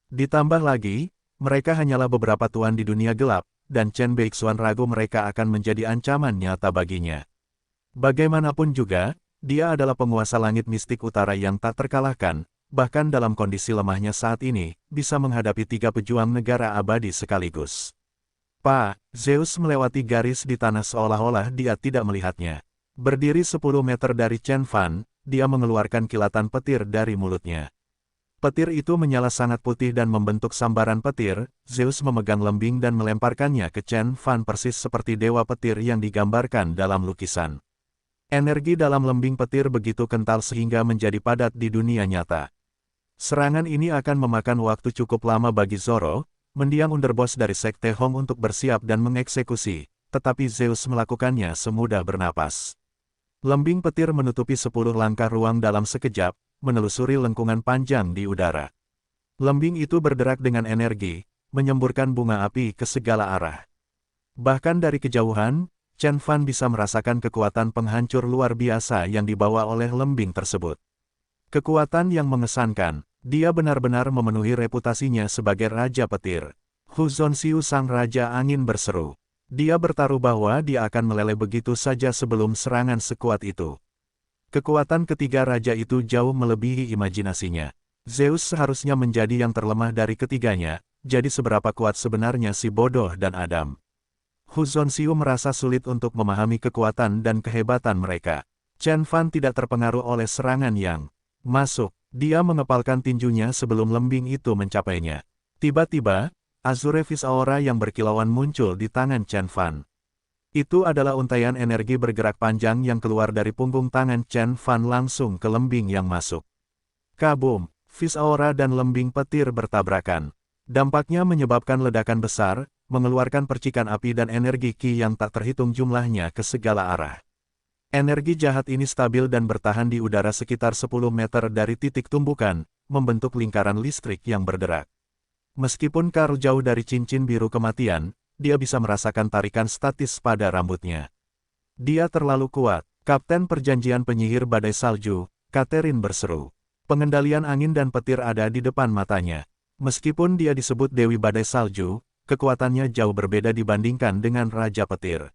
Ditambah lagi, mereka hanyalah beberapa tuan di dunia gelap, dan Chen Beixuan ragu mereka akan menjadi ancaman nyata baginya. Bagaimanapun juga, dia adalah penguasa langit mistik utara yang tak terkalahkan, bahkan dalam kondisi lemahnya saat ini, bisa menghadapi tiga pejuang negara abadi sekaligus. Zeus melewati garis di tanah seolah-olah dia tidak melihatnya. Berdiri 10 meter dari Chen Fan, dia mengeluarkan kilatan petir dari mulutnya. Petir itu menyala sangat putih dan membentuk sambaran petir. Zeus memegang lembing dan melemparkannya ke Chen Fan persis seperti dewa petir yang digambarkan dalam lukisan. Energi dalam lembing petir begitu kental sehingga menjadi padat di dunia nyata. Serangan ini akan memakan waktu cukup lama bagi Zoro, mendiang underboss dari Sekte Hong untuk bersiap dan mengeksekusi, tetapi Zeus melakukannya semudah bernapas. Lembing petir menutupi 10 langkah ruang dalam sekejap, menelusuri lengkungan panjang di udara. Lembing itu berderak dengan energi, menyemburkan bunga api ke segala arah. Bahkan dari kejauhan, Chen Fan bisa merasakan kekuatan penghancur luar biasa yang dibawa oleh lembing tersebut. Kekuatan yang mengesankan, dia benar-benar memenuhi reputasinya sebagai Raja Petir. Hu Zonxiu sang Raja Angin berseru. Dia bertaruh bahwa dia akan meleleh begitu saja sebelum serangan sekuat itu. Kekuatan ketiga raja itu jauh melebihi imajinasinya. Zeus seharusnya menjadi yang terlemah dari ketiganya, jadi seberapa kuat sebenarnya si bodoh dan Adam. Hu Zonxiu merasa sulit untuk memahami kekuatan dan kehebatan mereka. Chen Fan tidak terpengaruh oleh serangan yang masuk. Dia mengepalkan tinjunya sebelum lembing itu mencapainya. Tiba-tiba, Azure Vis Aura yang berkilauan muncul di tangan Chen Fan. Itu adalah untaian energi bergerak panjang yang keluar dari punggung tangan Chen Fan langsung ke lembing yang masuk. Kabum, Vis Aura dan lembing petir bertabrakan. Dampaknya menyebabkan ledakan besar, mengeluarkan percikan api dan energi ki yang tak terhitung jumlahnya ke segala arah. Energi jahat ini stabil dan bertahan di udara sekitar 10 meter dari titik tumbukan, membentuk lingkaran listrik yang berderak. Meskipun Karl jauh dari cincin biru kematian, dia bisa merasakan tarikan statis pada rambutnya. Dia terlalu kuat. Kapten Perjanjian Penyihir Badai Salju, Catherine berseru. Pengendalian angin dan petir ada di depan matanya. Meskipun dia disebut Dewi Badai Salju, kekuatannya jauh berbeda dibandingkan dengan Raja Petir.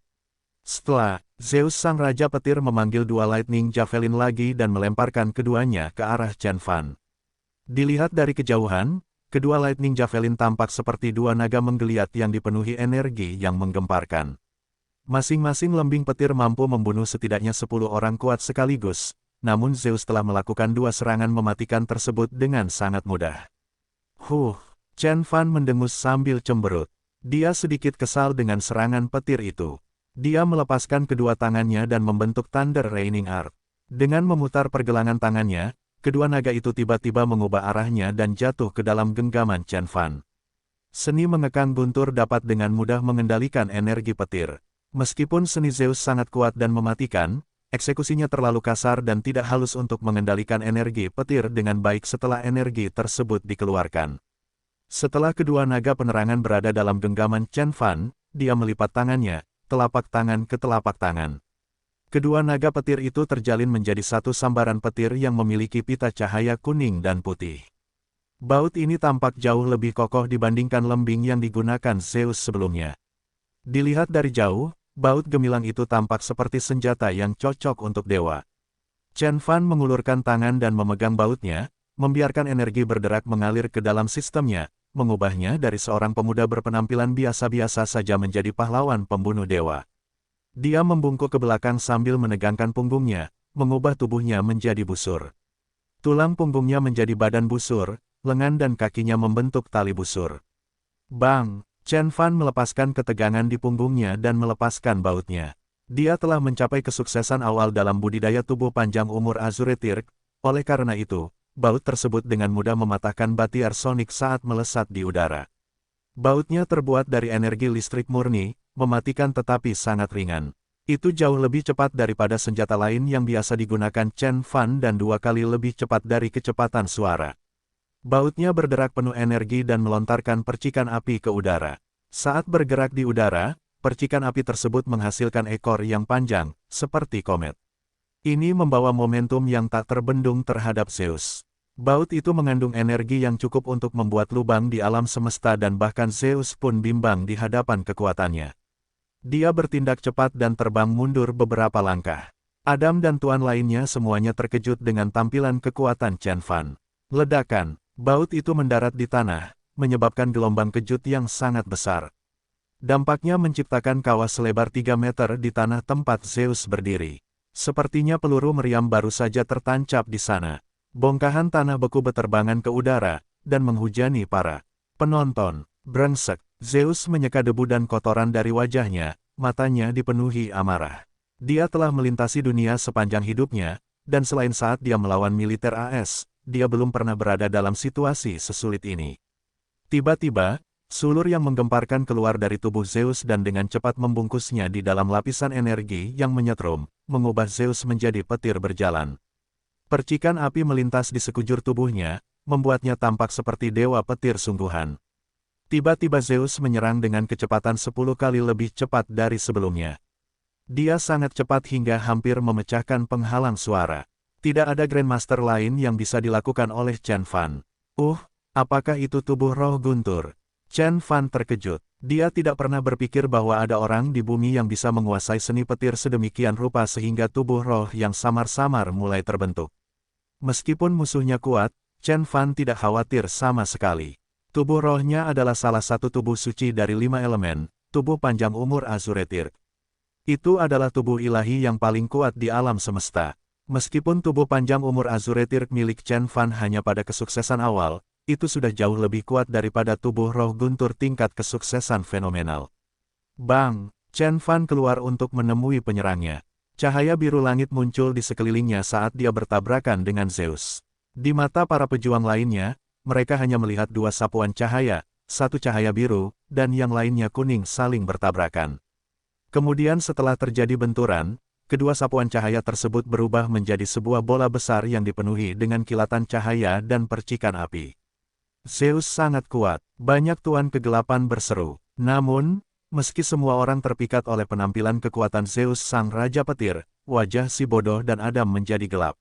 Setelah, Zeus sang Raja Petir memanggil 2 Lightning Javelin lagi dan melemparkan keduanya ke arah Chen Fan. Dilihat dari kejauhan, kedua Lightning Javelin tampak seperti 2 naga menggeliat yang dipenuhi energi yang menggemparkan. Masing-masing lembing petir mampu membunuh setidaknya 10 orang kuat sekaligus, namun Zeus telah melakukan 2 serangan mematikan tersebut dengan sangat mudah. Chen Fan mendengus sambil cemberut. Dia sedikit kesal dengan serangan petir itu. Dia melepaskan kedua tangannya dan membentuk Thunder Raining Art. Dengan memutar pergelangan tangannya, kedua naga itu tiba-tiba mengubah arahnya dan jatuh ke dalam genggaman Chen Fan. Seni mengekang guntur dapat dengan mudah mengendalikan energi petir. Meskipun seni Zeus sangat kuat dan mematikan, eksekusinya terlalu kasar dan tidak halus untuk mengendalikan energi petir dengan baik setelah energi tersebut dikeluarkan. Setelah kedua naga penerangan berada dalam genggaman Chen Fan, dia melipat tangannya, telapak tangan ke telapak tangan. Kedua naga petir itu terjalin menjadi satu sambaran petir yang memiliki pita cahaya kuning dan putih. Baut ini tampak jauh lebih kokoh dibandingkan lembing yang digunakan Zeus sebelumnya. Dilihat dari jauh, baut gemilang itu tampak seperti senjata yang cocok untuk dewa. Chen Fan mengulurkan tangan dan memegang bautnya, membiarkan energi berderak mengalir ke dalam sistemnya, mengubahnya dari seorang pemuda berpenampilan biasa-biasa saja menjadi pahlawan pembunuh dewa. Dia membungkuk ke belakang sambil menegangkan punggungnya, mengubah tubuhnya menjadi busur. Tulang punggungnya menjadi badan busur, lengan dan kakinya membentuk tali busur. Bang! Chen Fan melepaskan ketegangan di punggungnya dan melepaskan bautnya. Dia telah mencapai kesuksesan awal dalam budidaya tubuh panjang umur Azure Tirk, oleh karena itu, baut tersebut dengan mudah mematahkan batiar sonik saat melesat di udara. Bautnya terbuat dari energi listrik murni, mematikan tetapi sangat ringan. Itu jauh lebih cepat daripada senjata lain yang biasa digunakan Chen Fan dan 2 kali lebih cepat dari kecepatan suara. Bautnya berderak penuh energi dan melontarkan percikan api ke udara. Saat bergerak di udara, percikan api tersebut menghasilkan ekor yang panjang, seperti komet. Ini membawa momentum yang tak terbendung terhadap Zeus. Baut itu mengandung energi yang cukup untuk membuat lubang di alam semesta dan bahkan Zeus pun bimbang di hadapan kekuatannya. Dia bertindak cepat dan terbang mundur beberapa langkah. Adam dan tuan lainnya semuanya terkejut dengan tampilan kekuatan Chen Fan. Ledakan, baut itu mendarat di tanah, menyebabkan gelombang kejut yang sangat besar. Dampaknya menciptakan kawah selebar 3 meter di tanah tempat Zeus berdiri. Sepertinya peluru meriam baru saja tertancap di sana. Bongkahan tanah beku beterbangan ke udara, dan menghujani para penonton. Brengsek, Zeus menyeka debu dan kotoran dari wajahnya, matanya dipenuhi amarah. Dia telah melintasi dunia sepanjang hidupnya, dan selain saat dia melawan militer AS, dia belum pernah berada dalam situasi sesulit ini. Tiba-tiba, sulur yang menggemparkan keluar dari tubuh Zeus dan dengan cepat membungkusnya di dalam lapisan energi yang menyetrum, mengubah Zeus menjadi petir berjalan. Percikan api melintas di sekujur tubuhnya, membuatnya tampak seperti dewa petir sungguhan. Tiba-tiba Zeus menyerang dengan kecepatan 10 kali lebih cepat dari sebelumnya. Dia sangat cepat hingga hampir memecahkan penghalang suara. Tidak ada Grandmaster lain yang bisa dilakukan oleh Chen Fan. Apakah itu tubuh roh guntur? Chen Fan terkejut. Dia tidak pernah berpikir bahwa ada orang di bumi yang bisa menguasai seni petir sedemikian rupa sehingga tubuh roh yang samar-samar mulai terbentuk. Meskipun musuhnya kuat, Chen Fan tidak khawatir sama sekali. Tubuh rohnya adalah salah satu tubuh suci dari 5 elemen, tubuh panjang umur Azuretir. Itu adalah tubuh ilahi yang paling kuat di alam semesta. Meskipun tubuh panjang umur Azuretir milik Chen Fan hanya pada kesuksesan awal, itu sudah jauh lebih kuat daripada tubuh roh guntur tingkat kesuksesan fenomenal. Bang! Chen Fan keluar untuk menemui penyerangnya. Cahaya biru langit muncul di sekelilingnya saat dia bertabrakan dengan Zeus. Di mata para pejuang lainnya, mereka hanya melihat dua sapuan cahaya, satu cahaya biru, dan yang lainnya kuning saling bertabrakan. Kemudian setelah terjadi benturan, kedua sapuan cahaya tersebut berubah menjadi sebuah bola besar yang dipenuhi dengan kilatan cahaya dan percikan api. Zeus sangat kuat, banyak tuan kegelapan berseru. Namun, meski semua orang terpikat oleh penampilan kekuatan Zeus sang Raja Petir, wajah si bodoh dan Adam menjadi gelap.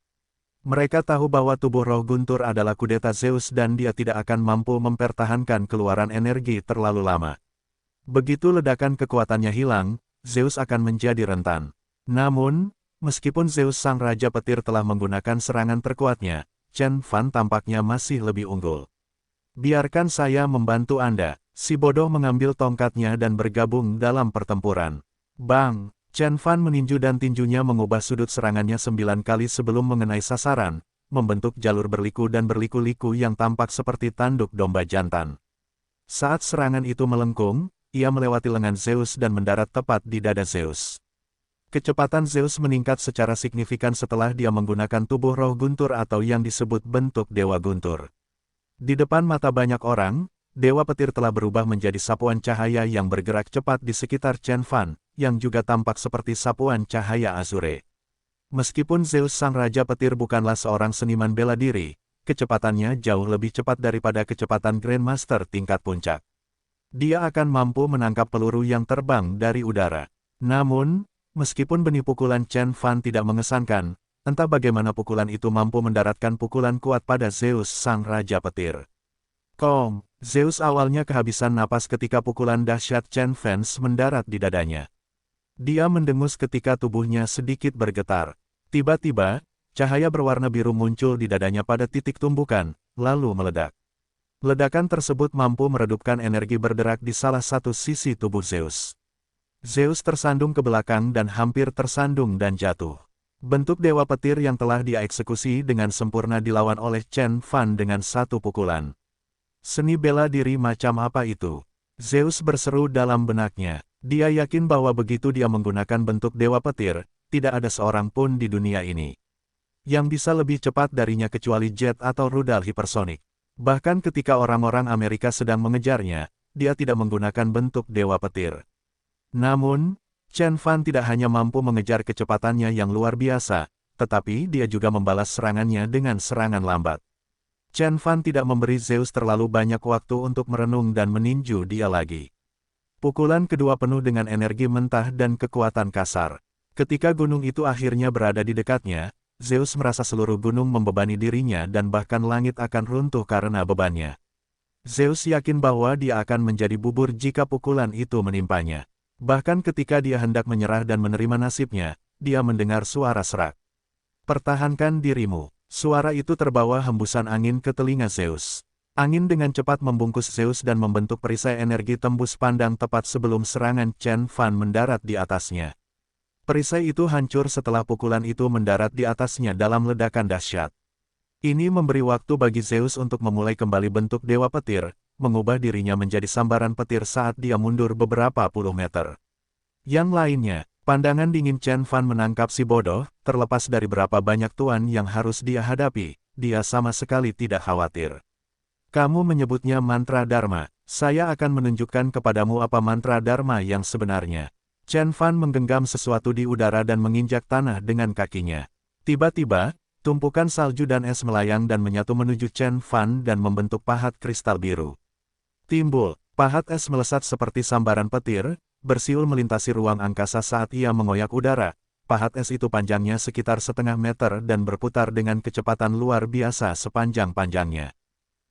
Mereka tahu bahwa tubuh roh guntur adalah kudeta Zeus dan dia tidak akan mampu mempertahankan keluaran energi terlalu lama. Begitu ledakan kekuatannya hilang, Zeus akan menjadi rentan. Namun, meskipun Zeus sang Raja Petir telah menggunakan serangan terkuatnya, Chen Fan tampaknya masih lebih unggul. Biarkan saya membantu Anda. Si bodoh mengambil tongkatnya dan bergabung dalam pertempuran. Bang! Chen Fan meninju dan tinjunya mengubah sudut serangannya 9 kali sebelum mengenai sasaran, membentuk jalur berliku dan berliku-liku yang tampak seperti tanduk domba jantan. Saat serangan itu melengkung, ia melewati lengan Zeus dan mendarat tepat di dada Zeus. Kecepatan Zeus meningkat secara signifikan setelah dia menggunakan tubuh roh guntur atau yang disebut bentuk dewa guntur. Di depan mata banyak orang, Dewa Petir telah berubah menjadi sapuan cahaya yang bergerak cepat di sekitar Chen Fan, yang juga tampak seperti sapuan cahaya Azure. Meskipun Zeus sang Raja Petir bukanlah seorang seniman bela diri, kecepatannya jauh lebih cepat daripada kecepatan Grandmaster tingkat puncak. Dia akan mampu menangkap peluru yang terbang dari udara. Namun, meskipun benih pukulan Chen Fan tidak mengesankan, entah bagaimana pukulan itu mampu mendaratkan pukulan kuat pada Zeus sang Raja Petir. Zeus awalnya kehabisan napas ketika pukulan dahsyat Chen Fan mendarat di dadanya. Dia mendengus ketika tubuhnya sedikit bergetar. Tiba-tiba, cahaya berwarna biru muncul di dadanya pada titik tumbukan, lalu meledak. Ledakan tersebut mampu meredupkan energi berderak di salah satu sisi tubuh Zeus. Zeus tersandung ke belakang dan hampir tersandung dan jatuh. Bentuk Dewa Petir yang telah dia eksekusi dengan sempurna dilawan oleh Chen Fan dengan satu pukulan. Seni bela diri macam apa itu? Zeus berseru dalam benaknya. Dia yakin bahwa begitu dia menggunakan bentuk Dewa Petir, tidak ada seorang pun di dunia ini yang bisa lebih cepat darinya kecuali jet atau rudal hipersonik. Bahkan ketika orang-orang Amerika sedang mengejarnya, dia tidak menggunakan bentuk Dewa Petir. Namun, Chen Fan tidak hanya mampu mengejar kecepatannya yang luar biasa, tetapi dia juga membalas serangannya dengan serangan lambat. Chen Fan tidak memberi Zeus terlalu banyak waktu untuk merenung dan meninju dia lagi. Pukulan kedua penuh dengan energi mentah dan kekuatan kasar. Ketika gunung itu akhirnya berada di dekatnya, Zeus merasa seluruh gunung membebani dirinya dan bahkan langit akan runtuh karena bebannya. Zeus yakin bahwa dia akan menjadi bubur jika pukulan itu menimpanya. Bahkan ketika dia hendak menyerah dan menerima nasibnya, dia mendengar suara serak. Pertahankan dirimu. Suara itu terbawa hembusan angin ke telinga Zeus. Angin dengan cepat membungkus Zeus dan membentuk perisai energi tembus pandang tepat sebelum serangan Chen Fan mendarat di atasnya. Perisai itu hancur setelah pukulan itu mendarat di atasnya dalam ledakan dahsyat. Ini memberi waktu bagi Zeus untuk memulai kembali bentuk Dewa Petir, mengubah dirinya menjadi sambaran petir saat dia mundur beberapa puluh meter. Yang lainnya, pandangan dingin Chen Fan menangkap si bodoh, terlepas dari berapa banyak tuan yang harus dia hadapi, dia sama sekali tidak khawatir. Kamu menyebutnya mantra Dharma, saya akan menunjukkan kepadamu apa mantra Dharma yang sebenarnya. Chen Fan menggenggam sesuatu di udara dan menginjak tanah dengan kakinya. Tiba-tiba, tumpukan salju dan es melayang dan menyatu menuju Chen Fan dan membentuk pahat kristal biru. Timbul, pahat es melesat seperti sambaran petir, bersiul melintasi ruang angkasa saat ia mengoyak udara. Pahat es itu panjangnya sekitar setengah meter dan berputar dengan kecepatan luar biasa sepanjang-panjangnya.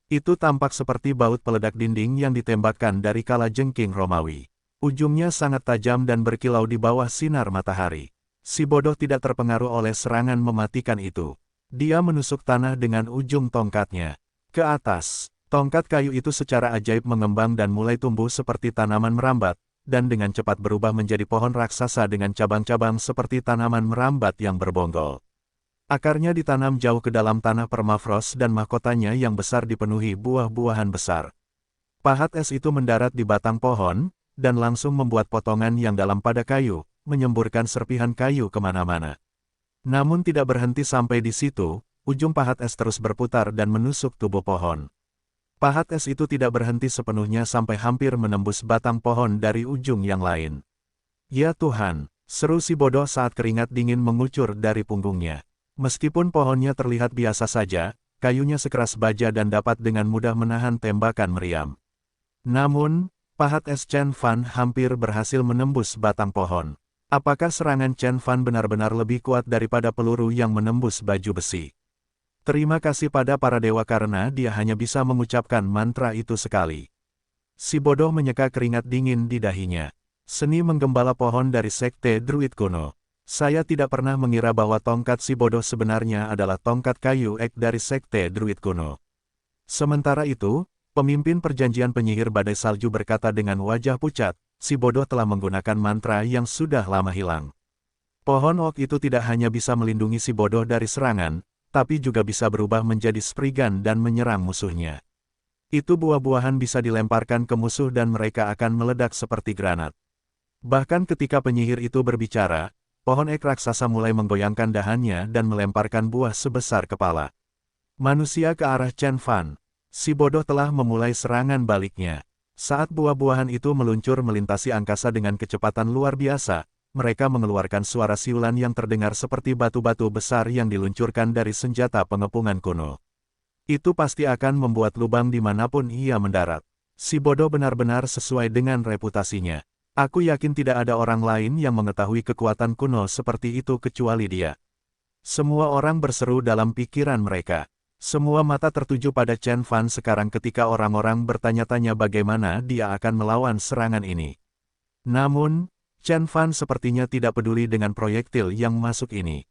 Itu tampak seperti baut peledak dinding yang ditembakkan dari kalajengking Romawi. Ujungnya sangat tajam dan berkilau di bawah sinar matahari. Si bodoh tidak terpengaruh oleh serangan mematikan itu. Dia menusuk tanah dengan ujung tongkatnya. Ke atas, tongkat kayu itu secara ajaib mengembang dan mulai tumbuh seperti tanaman merambat, dan dengan cepat berubah menjadi pohon raksasa dengan cabang-cabang seperti tanaman merambat yang berbonggol. Akarnya ditanam jauh ke dalam tanah permafrost dan mahkotanya yang besar dipenuhi buah-buahan besar. Pahat es itu mendarat di batang pohon, dan langsung membuat potongan yang dalam pada kayu, menyemburkan serpihan kayu kemana-mana. Namun tidak berhenti sampai di situ, ujung pahat es terus berputar dan menusuk tubuh pohon. Pahat es itu tidak berhenti sepenuhnya sampai hampir menembus batang pohon dari ujung yang lain. Ya Tuhan, seru si bodoh saat keringat dingin mengucur dari punggungnya. Meskipun pohonnya terlihat biasa saja, kayunya sekeras baja dan dapat dengan mudah menahan tembakan meriam. Namun, pahat es Chen Fan hampir berhasil menembus batang pohon. Apakah serangan Chen Fan benar-benar lebih kuat daripada peluru yang menembus baju besi? Terima kasih pada para dewa karena dia hanya bisa mengucapkan mantra itu sekali. Si bodoh menyeka keringat dingin di dahinya. Seni menggembala pohon dari sekte Druid kuno. Saya tidak pernah mengira bahwa tongkat si bodoh sebenarnya adalah tongkat kayu ek dari sekte Druid kuno. Sementara itu, pemimpin perjanjian penyihir badai salju berkata dengan wajah pucat, si bodoh telah menggunakan mantra yang sudah lama hilang. Pohon oak itu tidak hanya bisa melindungi si bodoh dari serangan, tapi juga bisa berubah menjadi spriggan dan menyerang musuhnya. Itu buah-buahan bisa dilemparkan ke musuh dan mereka akan meledak seperti granat. Bahkan ketika penyihir itu berbicara, pohon ek raksasa mulai menggoyangkan dahannya dan melemparkan buah sebesar kepala manusia ke arah Chen Fan. Si bodoh telah memulai serangan baliknya. Saat buah-buahan itu meluncur melintasi angkasa dengan kecepatan luar biasa, mereka mengeluarkan suara siulan yang terdengar seperti batu-batu besar yang diluncurkan dari senjata pengepungan kuno. Itu pasti akan membuat lubang dimanapun ia mendarat. Si bodoh benar-benar sesuai dengan reputasinya. Aku yakin tidak ada orang lain yang mengetahui kekuatan kuno seperti itu kecuali dia. Semua orang berseru dalam pikiran mereka. Semua mata tertuju pada Chen Fan sekarang ketika orang-orang bertanya-tanya bagaimana dia akan melawan serangan ini. Namun, Chen Fan sepertinya tidak peduli dengan proyektil yang masuk ini.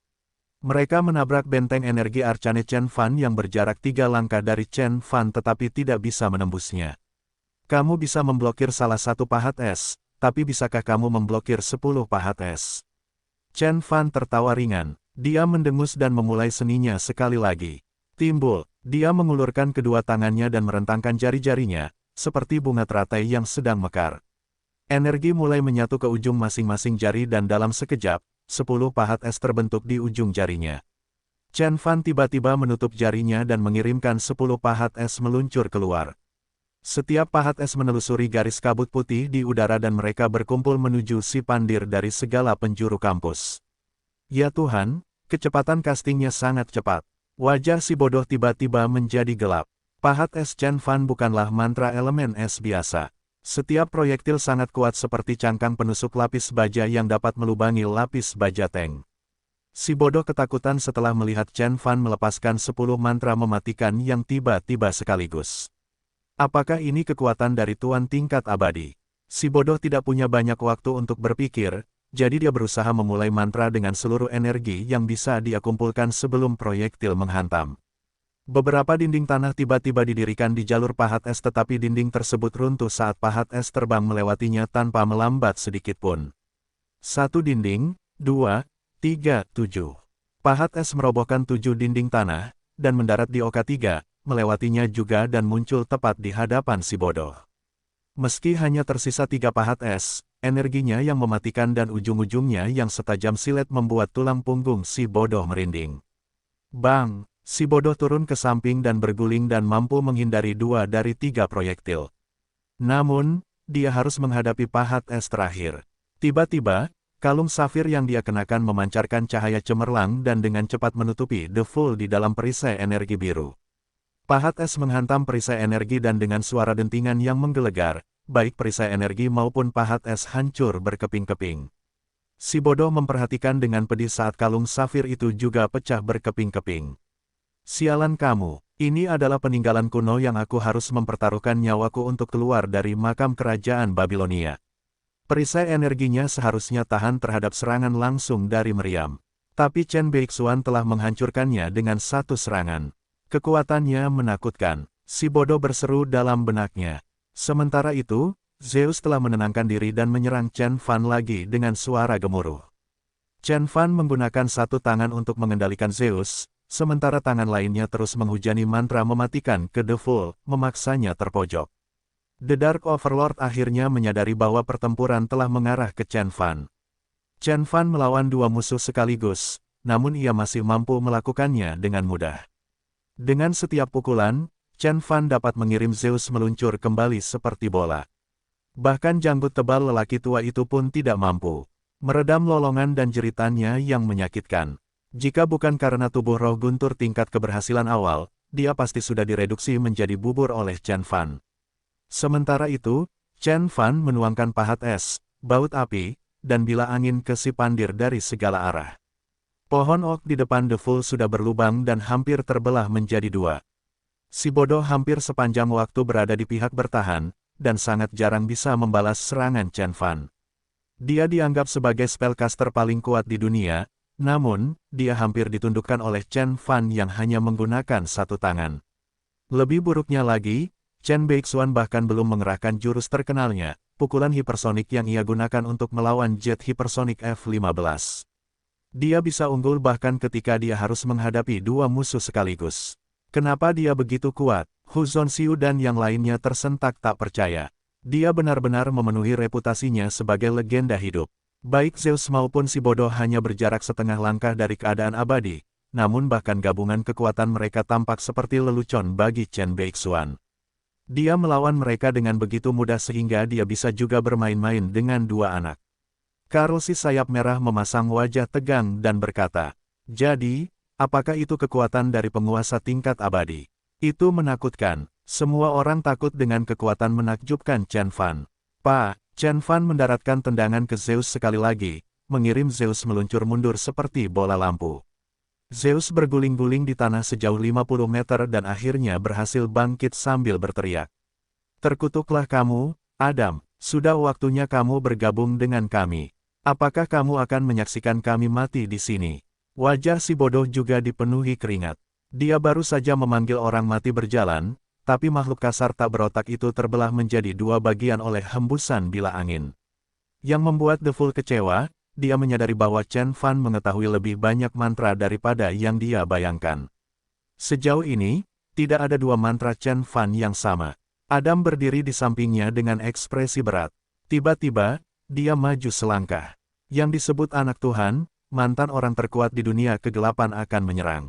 Mereka menabrak benteng energi arcane Chen Fan yang berjarak 3 langkah dari Chen Fan tetapi tidak bisa menembusnya. Kamu bisa memblokir salah satu pahat es, tapi bisakah kamu memblokir 10 pahat es? Chen Fan tertawa ringan. Dia mendengus dan memulai seninya sekali lagi. Timbul, dia mengulurkan kedua tangannya dan merentangkan jari-jarinya, seperti bunga teratai yang sedang mekar. Energi mulai menyatu ke ujung masing-masing jari dan dalam sekejap, 10 pahat es terbentuk di ujung jarinya. Chen Fan tiba-tiba menutup jarinya dan mengirimkan 10 pahat es meluncur keluar. Setiap pahat es menelusuri garis kabut putih di udara dan mereka berkumpul menuju si pandir dari segala penjuru kampus. Ya Tuhan, kecepatan castingnya sangat cepat. Wajah si bodoh tiba-tiba menjadi gelap. Pahat es Chen Fan bukanlah mantra elemen es biasa. Setiap proyektil sangat kuat seperti cangkang penusuk lapis baja yang dapat melubangi lapis baja tank. Si bodoh ketakutan setelah melihat Chen Fan melepaskan 10 mantra mematikan yang tiba-tiba sekaligus. Apakah ini kekuatan dari tuan tingkat abadi? Si bodoh tidak punya banyak waktu untuk berpikir, jadi dia berusaha memulai mantra dengan seluruh energi yang bisa dia kumpulkan sebelum proyektil menghantam. Beberapa dinding tanah tiba-tiba didirikan di jalur pahat es tetapi dinding tersebut runtuh saat pahat es terbang melewatinya tanpa melambat sedikitpun. 1 dinding, 2, 3, 7. Pahat es merobohkan 7 dinding tanah, dan mendarat di Oka-3, melewatinya juga dan muncul tepat di hadapan si bodoh. Meski hanya tersisa 3 pahat es, energinya yang mematikan dan ujung-ujungnya yang setajam silet membuat tulang punggung si bodoh merinding. Bang! Si bodoh turun ke samping dan berguling dan mampu menghindari 2 dari 3 proyektil. Namun, dia harus menghadapi pahat es terakhir. Tiba-tiba, kalung safir yang dia kenakan memancarkan cahaya cemerlang dan dengan cepat menutupi The Fool di dalam perisai energi biru. Pahat es menghantam perisai energi dan dengan suara dentingan yang menggelegar, baik perisai energi maupun pahat es hancur berkeping-keping. Si bodoh memperhatikan dengan pedih saat kalung safir itu juga pecah berkeping-keping. Sialan kamu, ini adalah peninggalan kuno yang aku harus mempertaruhkan nyawaku untuk keluar dari makam kerajaan Babilonia. Perisai energinya seharusnya tahan terhadap serangan langsung dari meriam. Tapi Chen Beixuan telah menghancurkannya dengan satu serangan. Kekuatannya menakutkan, si bodoh berseru dalam benaknya. Sementara itu, Zeus telah menenangkan diri dan menyerang Chen Fan lagi dengan suara gemuruh. Chen Fan menggunakan satu tangan untuk mengendalikan Zeus, sementara tangan lainnya terus menghujani mantra mematikan ke The Fool, memaksanya terpojok. The Dark Overlord akhirnya menyadari bahwa pertempuran telah mengarah ke Chen Fan. Chen Fan melawan 2 musuh sekaligus, namun ia masih mampu melakukannya dengan mudah. Dengan setiap pukulan, Chen Fan dapat mengirim Zeus meluncur kembali seperti bola. Bahkan janggut tebal lelaki tua itu pun tidak mampu meredam lolongan dan jeritannya yang menyakitkan. Jika bukan karena tubuh roh guntur tingkat keberhasilan awal, dia pasti sudah direduksi menjadi bubur oleh Chen Fan. Sementara itu, Chen Fan menuangkan pahat es, baut api, dan bila angin ke si pandir dari segala arah. Pohon oak di depan The Fool sudah berlubang dan hampir terbelah menjadi 2. Si bodoh hampir sepanjang waktu berada di pihak bertahan, dan sangat jarang bisa membalas serangan Chen Fan. Dia dianggap sebagai spellcaster paling kuat di dunia, namun, dia hampir ditundukkan oleh Chen Fan yang hanya menggunakan satu tangan. Lebih buruknya lagi, Chen Beixuan bahkan belum mengerahkan jurus terkenalnya, pukulan hipersonik yang ia gunakan untuk melawan jet hipersonik F-15. Dia bisa unggul bahkan ketika dia harus menghadapi 2 musuh sekaligus. Kenapa dia begitu kuat? Hu Zonxiu dan yang lainnya tersentak tak percaya. Dia benar-benar memenuhi reputasinya sebagai legenda hidup. Baik Zeus maupun si bodoh hanya berjarak setengah langkah dari keadaan abadi, namun bahkan gabungan kekuatan mereka tampak seperti lelucon bagi Chen Beixuan. Dia melawan mereka dengan begitu mudah sehingga dia bisa juga bermain-main dengan 2 anak. Karl si sayap merah memasang wajah tegang dan berkata, "Jadi, apakah itu kekuatan dari penguasa tingkat abadi?" Itu menakutkan. Semua orang takut dengan kekuatan menakjubkan Chen Fan. Pak, Chen Fan mendaratkan tendangan ke Zeus sekali lagi, mengirim Zeus meluncur mundur seperti bola lampu. Zeus berguling-guling di tanah sejauh 50 meter dan akhirnya berhasil bangkit sambil berteriak. "Terkutuklah kamu, Adam, sudah waktunya kamu bergabung dengan kami. Apakah kamu akan menyaksikan kami mati di sini?" Wajah si bodoh juga dipenuhi keringat. Dia baru saja memanggil orang mati berjalan, tapi makhluk kasar tak berotak itu terbelah menjadi 2 bagian oleh hembusan bila angin. Yang membuat The Fool kecewa, dia menyadari bahwa Chen Fan mengetahui lebih banyak mantra daripada yang dia bayangkan. Sejauh ini, tidak ada 2 mantra Chen Fan yang sama. Adam berdiri di sampingnya dengan ekspresi berat. Tiba-tiba, dia maju selangkah. Yang disebut anak Tuhan, mantan orang terkuat di dunia kegelapan akan menyerang.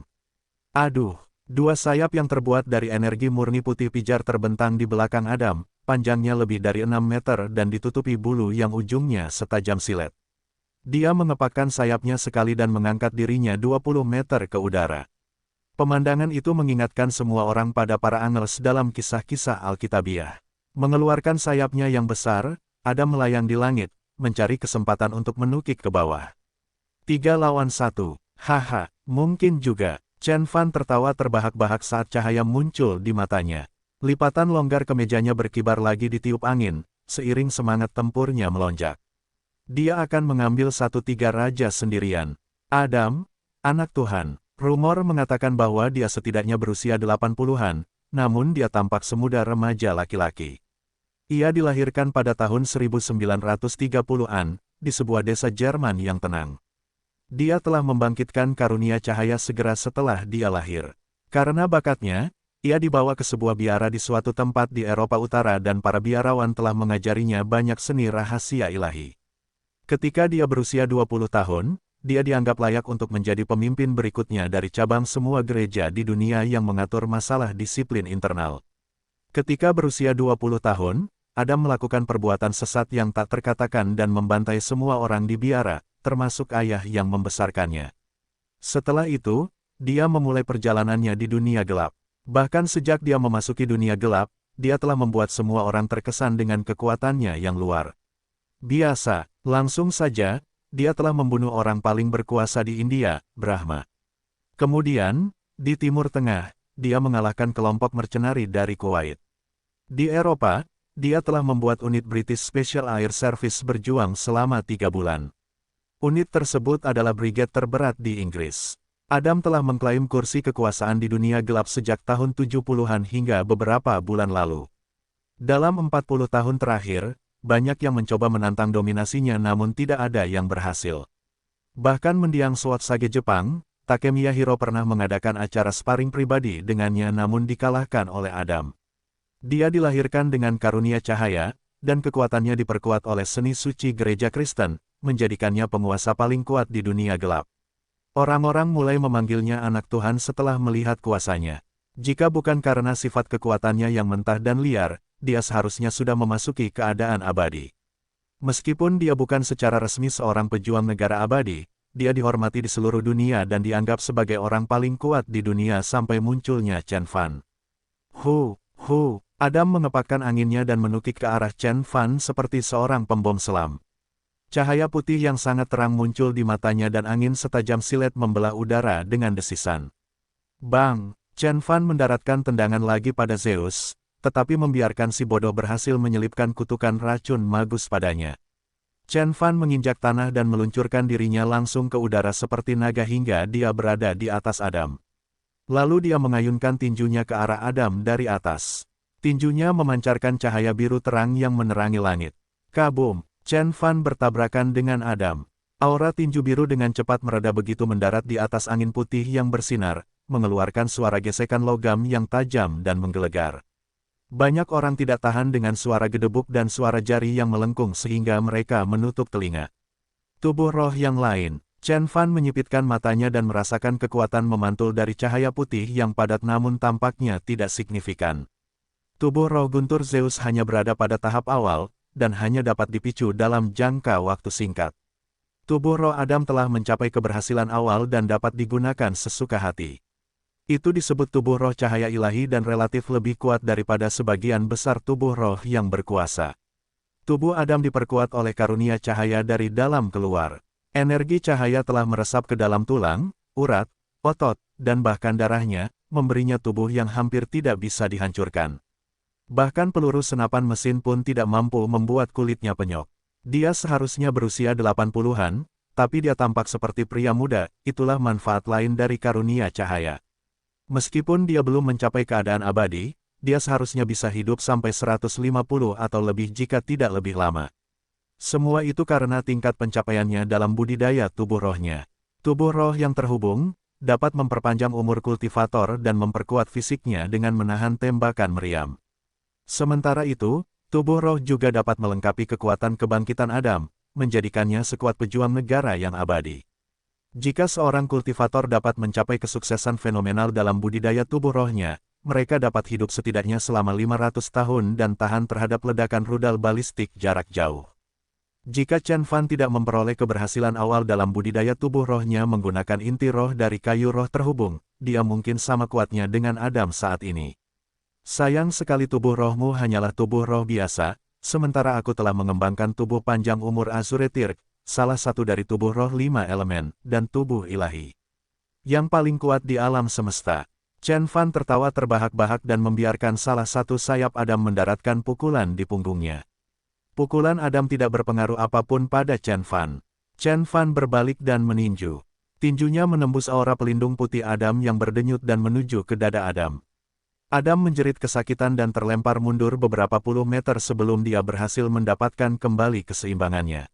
Aduh! 2 sayap yang terbuat dari energi murni putih pijar terbentang di belakang Adam, panjangnya lebih dari 6 meter dan ditutupi bulu yang ujungnya setajam silet. Dia mengepakkan sayapnya sekali dan mengangkat dirinya 20 meter ke udara. Pemandangan itu mengingatkan semua orang pada para Angels dalam kisah-kisah Alkitabiah. Mengeluarkan sayapnya yang besar, Adam melayang di langit, mencari kesempatan untuk menukik ke bawah. 3 lawan 1, haha, mungkin juga. Chen Fan tertawa terbahak-bahak saat cahaya muncul di matanya. Lipatan longgar kemejanya berkibar lagi ditiup angin, seiring semangat tempurnya melonjak. Dia akan mengambil 1-3 raja sendirian. Adam, anak Tuhan. Rumor mengatakan bahwa dia setidaknya berusia 80-an, namun dia tampak semuda remaja laki-laki. Ia dilahirkan pada tahun 1930-an, di sebuah desa Jerman yang tenang. Dia telah membangkitkan karunia cahaya segera setelah dia lahir. Karena bakatnya, ia dibawa ke sebuah biara di suatu tempat di Eropa Utara dan para biarawan telah mengajarinya banyak seni rahasia ilahi. Ketika dia berusia 20 tahun, dia dianggap layak untuk menjadi pemimpin berikutnya dari cabang semua gereja di dunia yang mengatur masalah disiplin internal. Ketika berusia 20 tahun, Adam melakukan perbuatan sesat yang tak terkatakan dan membantai semua orang di biara, termasuk ayah yang membesarkannya. Setelah itu, dia memulai perjalanannya di dunia gelap. Bahkan sejak dia memasuki dunia gelap, dia telah membuat semua orang terkesan dengan kekuatannya yang luar biasa. Langsung saja, dia telah membunuh orang paling berkuasa di India, Brahma. Kemudian, di Timur Tengah, dia mengalahkan kelompok mercenari dari Kuwait. Di Eropa, dia telah membuat unit British Special Air Service berjuang selama 3 bulan. Unit tersebut adalah brigade terberat di Inggris. Adam telah mengklaim kursi kekuasaan di dunia gelap sejak tahun 70-an hingga beberapa bulan lalu. Dalam 40 tahun terakhir, banyak yang mencoba menantang dominasinya namun tidak ada yang berhasil. Bahkan mendiang Sotsage Jepang, Takemiya Hiro pernah mengadakan acara sparring pribadi dengannya namun dikalahkan oleh Adam. Dia dilahirkan dengan karunia cahaya, dan kekuatannya diperkuat oleh seni suci gereja Kristen, menjadikannya penguasa paling kuat di dunia gelap. Orang-orang mulai memanggilnya anak Tuhan setelah melihat kuasanya. Jika bukan karena sifat kekuatannya yang mentah dan liar, dia seharusnya sudah memasuki keadaan abadi. Meskipun dia bukan secara resmi seorang pejuang negara abadi, dia dihormati di seluruh dunia dan dianggap sebagai orang paling kuat di dunia sampai munculnya Chen Fan. Adam mengepakkan anginnya dan menukik ke arah Chen Fan seperti seorang pembom selam. Cahaya putih yang sangat terang muncul di matanya dan angin setajam silet membelah udara dengan desisan. Bang! Chen Fan mendaratkan tendangan lagi pada Zeus, tetapi membiarkan si bodoh berhasil menyelipkan kutukan racun magus padanya. Chen Fan menginjak tanah dan meluncurkan dirinya langsung ke udara seperti naga hingga dia berada di atas Adam. Lalu dia mengayunkan tinjunya ke arah Adam dari atas. Tinjunya memancarkan cahaya biru terang yang menerangi langit. Kabum! Chen Fan bertabrakan dengan Adam. Aura tinju biru dengan cepat mereda begitu mendarat di atas angin putih yang bersinar, mengeluarkan suara gesekan logam yang tajam dan menggelegar. Banyak orang tidak tahan dengan suara gedebuk dan suara jari yang melengkung sehingga mereka menutup telinga. Tubuh roh yang lain. Chen Fan menyipitkan matanya dan merasakan kekuatan memantul dari cahaya putih yang padat namun tampaknya tidak signifikan. Tubuh roh guntur Zeus hanya berada pada tahap awal, dan hanya dapat dipicu dalam jangka waktu singkat. Tubuh roh Adam telah mencapai keberhasilan awal dan dapat digunakan sesuka hati. Itu disebut tubuh roh cahaya ilahi dan relatif lebih kuat daripada sebagian besar tubuh roh yang berkuasa. Tubuh Adam diperkuat oleh karunia cahaya dari dalam keluar. Energi cahaya telah meresap ke dalam tulang, urat, otot, dan bahkan darahnya, memberinya tubuh yang hampir tidak bisa dihancurkan. Bahkan peluru senapan mesin pun tidak mampu membuat kulitnya penyok. Dia seharusnya berusia 80-an, tapi dia tampak seperti pria muda, itulah manfaat lain dari karunia cahaya. Meskipun dia belum mencapai keadaan abadi, dia seharusnya bisa hidup sampai 150 atau lebih jika tidak lebih lama. Semua itu karena tingkat pencapaiannya dalam budidaya tubuh rohnya. Tubuh roh yang terhubung, dapat memperpanjang umur kultivator dan memperkuat fisiknya dengan menahan tembakan meriam. Sementara itu, tubuh roh juga dapat melengkapi kekuatan kebangkitan Adam, menjadikannya sekuat pejuang negara yang abadi. Jika seorang kultivator dapat mencapai kesuksesan fenomenal dalam budidaya tubuh rohnya, mereka dapat hidup setidaknya selama 500 tahun dan tahan terhadap ledakan rudal balistik jarak jauh. Jika Chen Fan tidak memperoleh keberhasilan awal dalam budidaya tubuh rohnya menggunakan inti roh dari kayu roh terhubung, dia mungkin sama kuatnya dengan Adam saat ini. Sayang sekali tubuh rohmu hanyalah tubuh roh biasa, sementara aku telah mengembangkan tubuh panjang umur Azuretir, salah satu dari tubuh roh 5 elemen, dan tubuh ilahi. Yang paling kuat di alam semesta. Chen Fan tertawa terbahak-bahak dan membiarkan salah satu sayap Adam mendaratkan pukulan di punggungnya. Pukulan Adam tidak berpengaruh apapun pada Chen Fan. Chen Fan berbalik dan meninju. Tinjunya menembus aura pelindung putih Adam yang berdenyut dan menuju ke dada Adam. Adam menjerit kesakitan dan terlempar mundur beberapa puluh meter sebelum dia berhasil mendapatkan kembali keseimbangannya.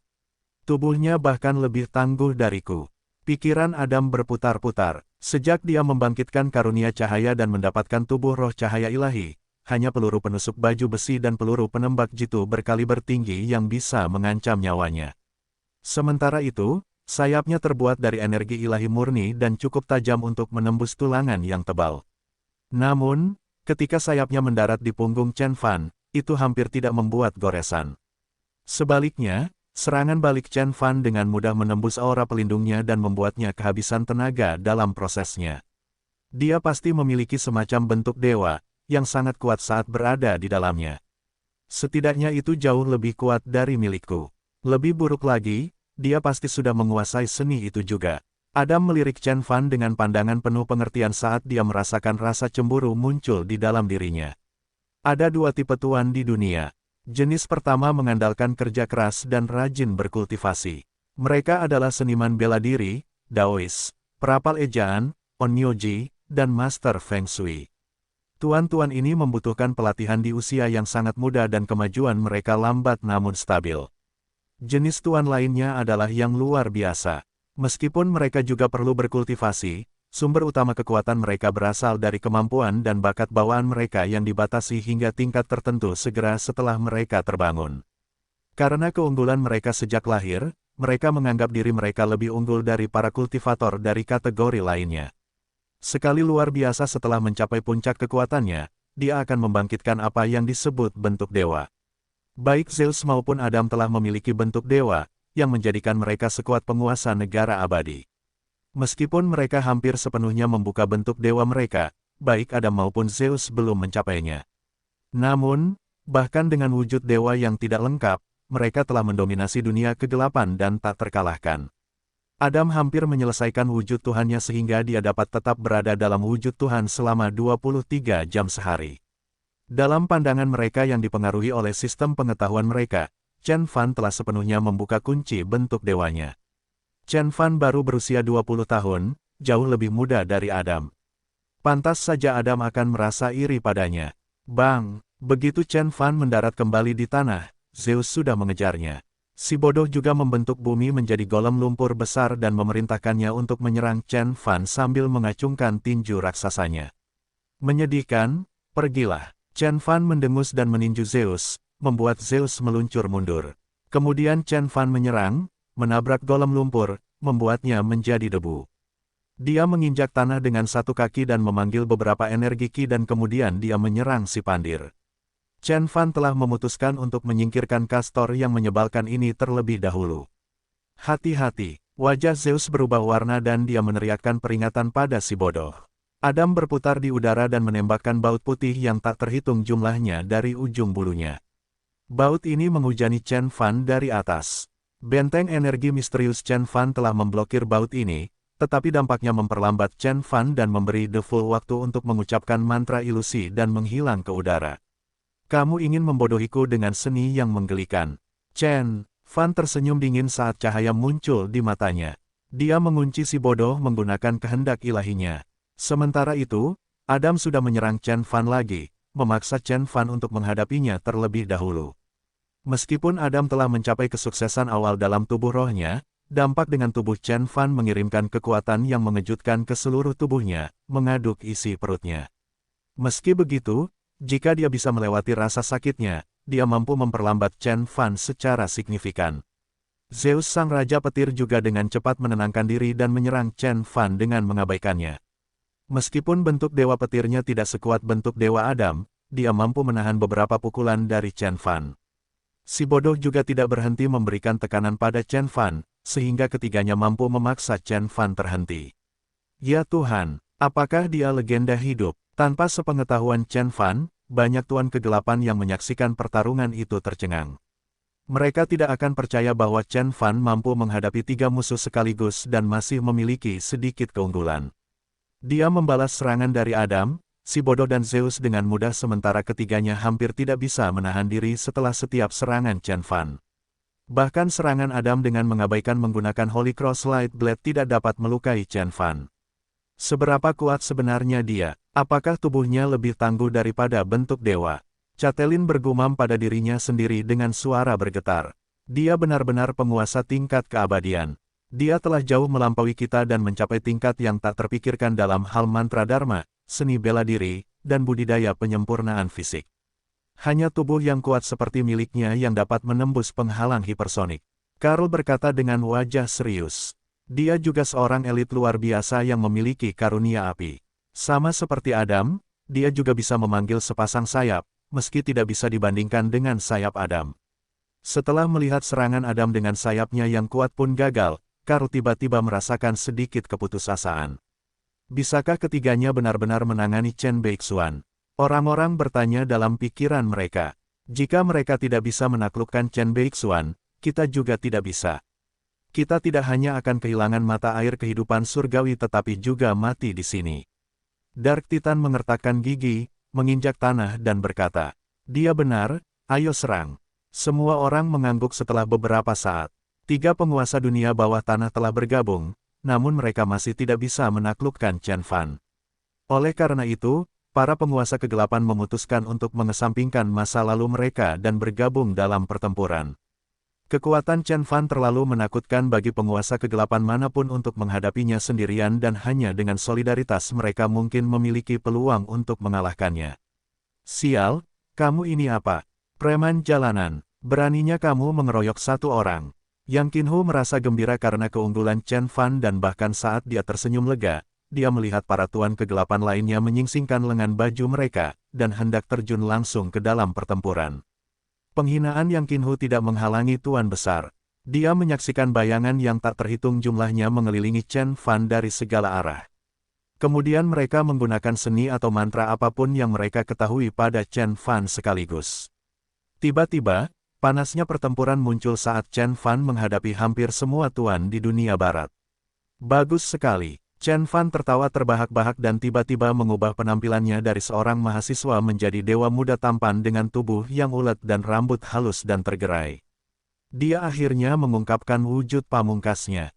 Tubuhnya bahkan lebih tangguh dariku. Pikiran Adam berputar-putar. Sejak dia membangkitkan karunia cahaya dan mendapatkan tubuh roh cahaya ilahi, hanya peluru penusuk baju besi dan peluru penembak jitu berkaliber tinggi yang bisa mengancam nyawanya. Sementara itu, sayapnya terbuat dari energi ilahi murni dan cukup tajam untuk menembus tulangan yang tebal. Namun, ketika sayapnya mendarat di punggung Chen Fan, itu hampir tidak membuat goresan. Sebaliknya, serangan balik Chen Fan dengan mudah menembus aura pelindungnya dan membuatnya kehabisan tenaga dalam prosesnya. Dia pasti memiliki semacam bentuk dewa, yang sangat kuat saat berada di dalamnya. Setidaknya itu jauh lebih kuat dari milikku. Lebih buruk lagi, dia pasti sudah menguasai seni itu juga. Adam melirik Chen Fan dengan pandangan penuh pengertian saat dia merasakan rasa cemburu muncul di dalam dirinya. Ada dua tipe tuan di dunia. Jenis pertama mengandalkan kerja keras dan rajin berkultivasi. Mereka adalah seniman bela diri, Daois, perapal ejaan, Onmyoji, dan Master Feng Shui. Tuan-tuan ini membutuhkan pelatihan di usia yang sangat muda dan kemajuan mereka lambat namun stabil. Jenis tuan lainnya adalah yang luar biasa. Meskipun mereka juga perlu berkultivasi, sumber utama kekuatan mereka berasal dari kemampuan dan bakat bawaan mereka yang dibatasi hingga tingkat tertentu segera setelah mereka terbangun. Karena keunggulan mereka sejak lahir, mereka menganggap diri mereka lebih unggul dari para kultivator dari kategori lainnya. Sekali luar biasa setelah mencapai puncak kekuatannya, dia akan membangkitkan apa yang disebut bentuk dewa. Baik Zeus maupun Adam telah memiliki bentuk dewa, yang menjadikan mereka sekuat penguasa negara abadi. Meskipun mereka hampir sepenuhnya membuka bentuk dewa mereka, baik Adam maupun Zeus belum mencapainya. Namun, bahkan dengan wujud dewa yang tidak lengkap, mereka telah mendominasi dunia kegelapan dan tak terkalahkan. Adam hampir menyelesaikan wujud Tuhannya sehingga dia dapat tetap berada dalam wujud Tuhan selama 23 jam sehari. Dalam pandangan mereka yang dipengaruhi oleh sistem pengetahuan mereka, Chen Fan telah sepenuhnya membuka kunci bentuk dewanya. Chen Fan baru berusia 20 tahun, jauh lebih muda dari Adam. Pantas saja Adam akan merasa iri padanya. Bang, begitu Chen Fan mendarat kembali di tanah, Zeus sudah mengejarnya. Si bodoh juga membentuk bumi menjadi golem lumpur besar dan memerintahkannya untuk menyerang Chen Fan sambil mengacungkan tinju raksasanya. Menyedihkan, pergilah. Chen Fan mendengus dan meninju Zeus, membuat Zeus meluncur mundur. Kemudian Chen Fan menyerang, menabrak golem lumpur, membuatnya menjadi debu. Dia menginjak tanah dengan satu kaki dan memanggil beberapa energi ki dan kemudian dia menyerang si pandir. Chen Fan telah memutuskan untuk menyingkirkan Castor yang menyebalkan ini terlebih dahulu. Hati-hati, wajah Zeus berubah warna dan dia meneriakkan peringatan pada si bodoh. Adam berputar di udara dan menembakkan baut putih yang tak terhitung jumlahnya dari ujung bulunya. Baut ini menghujani Chen Fan dari atas. Benteng energi misterius Chen Fan telah memblokir baut ini, tetapi dampaknya memperlambat Chen Fan dan memberi The Full waktu untuk mengucapkan mantra ilusi dan menghilang ke udara. Kamu ingin membodohiku dengan seni yang menggelikan. Chen Fan tersenyum dingin saat cahaya muncul di matanya. Dia mengunci si bodoh menggunakan kehendak ilahinya. Sementara itu, Adam sudah menyerang Chen Fan lagi, memaksa Chen Fan untuk menghadapinya terlebih dahulu. Meskipun Adam telah mencapai kesuksesan awal dalam tubuh rohnya, dampak dengan tubuh Chen Fan mengirimkan kekuatan yang mengejutkan ke seluruh tubuhnya, mengaduk isi perutnya. Meski begitu, jika dia bisa melewati rasa sakitnya, dia mampu memperlambat Chen Fan secara signifikan. Zeus sang raja petir juga dengan cepat menenangkan diri dan menyerang Chen Fan dengan mengabaikannya. Meskipun bentuk dewa petirnya tidak sekuat bentuk dewa Adam, dia mampu menahan beberapa pukulan dari Chen Fan. Si bodoh juga tidak berhenti memberikan tekanan pada Chen Fan, sehingga ketiganya mampu memaksa Chen Fan terhenti. Ya Tuhan, apakah dia legenda hidup? Tanpa sepengetahuan Chen Fan, banyak tuan kegelapan yang menyaksikan pertarungan itu tercengang. Mereka tidak akan percaya bahwa Chen Fan mampu menghadapi 3 musuh sekaligus dan masih memiliki sedikit keunggulan. Dia membalas serangan dari Adam, si bodoh dan Zeus dengan mudah sementara ketiganya hampir tidak bisa menahan diri setelah setiap serangan Chen Fan. Bahkan serangan Adam dengan mengabaikan menggunakan Holy Cross Light Blade tidak dapat melukai Chen Fan. Seberapa kuat sebenarnya dia? Apakah tubuhnya lebih tangguh daripada bentuk dewa? Catelyn bergumam pada dirinya sendiri dengan suara bergetar. Dia benar-benar penguasa tingkat keabadian. Dia telah jauh melampaui kita dan mencapai tingkat yang tak terpikirkan dalam hal mantra dharma, seni bela diri, dan budidaya penyempurnaan fisik. Hanya tubuh yang kuat seperti miliknya yang dapat menembus penghalang hipersonik. Karl berkata dengan wajah serius. Dia juga seorang elit luar biasa yang memiliki karunia api. Sama seperti Adam, dia juga bisa memanggil sepasang sayap, meski tidak bisa dibandingkan dengan sayap Adam. Setelah melihat serangan Adam dengan sayapnya yang kuat pun gagal, Karl tiba-tiba merasakan sedikit keputusasaan. Bisakah ketiganya benar-benar menangani Chen Beixuan? Orang-orang bertanya dalam pikiran mereka. Jika mereka tidak bisa menaklukkan Chen Beixuan, kita juga tidak bisa. Kita tidak hanya akan kehilangan mata air kehidupan surgawi tetapi juga mati di sini. Dark Titan mengertakkan gigi, menginjak tanah dan berkata, "Dia benar, ayo serang." Semua orang mengangguk setelah beberapa saat. 3 penguasa dunia bawah tanah telah bergabung, namun mereka masih tidak bisa menaklukkan Chen Fan. Oleh karena itu, para penguasa kegelapan memutuskan untuk mengesampingkan masa lalu mereka dan bergabung dalam pertempuran. Kekuatan Chen Fan terlalu menakutkan bagi penguasa kegelapan manapun untuk menghadapinya sendirian dan hanya dengan solidaritas mereka mungkin memiliki peluang untuk mengalahkannya. "Sial, kamu ini apa? Preman jalanan, beraninya kamu mengeroyok satu orang." Yang Qinhu merasa gembira karena keunggulan Chen Fan dan bahkan saat dia tersenyum lega, dia melihat para tuan kegelapan lainnya menyingsingkan lengan baju mereka, dan hendak terjun langsung ke dalam pertempuran. Penghinaan Yang Qinhu tidak menghalangi tuan besar. Dia menyaksikan bayangan yang tak terhitung jumlahnya mengelilingi Chen Fan dari segala arah. Kemudian mereka menggunakan seni atau mantra apapun yang mereka ketahui pada Chen Fan sekaligus. Tiba-tiba, panasnya pertempuran muncul saat Chen Fan menghadapi hampir semua tuan di dunia barat. Bagus sekali. Chen Fan tertawa terbahak-bahak dan tiba-tiba mengubah penampilannya dari seorang mahasiswa menjadi dewa muda tampan dengan tubuh yang ulet dan rambut halus dan tergerai. Dia akhirnya mengungkapkan wujud pamungkasnya.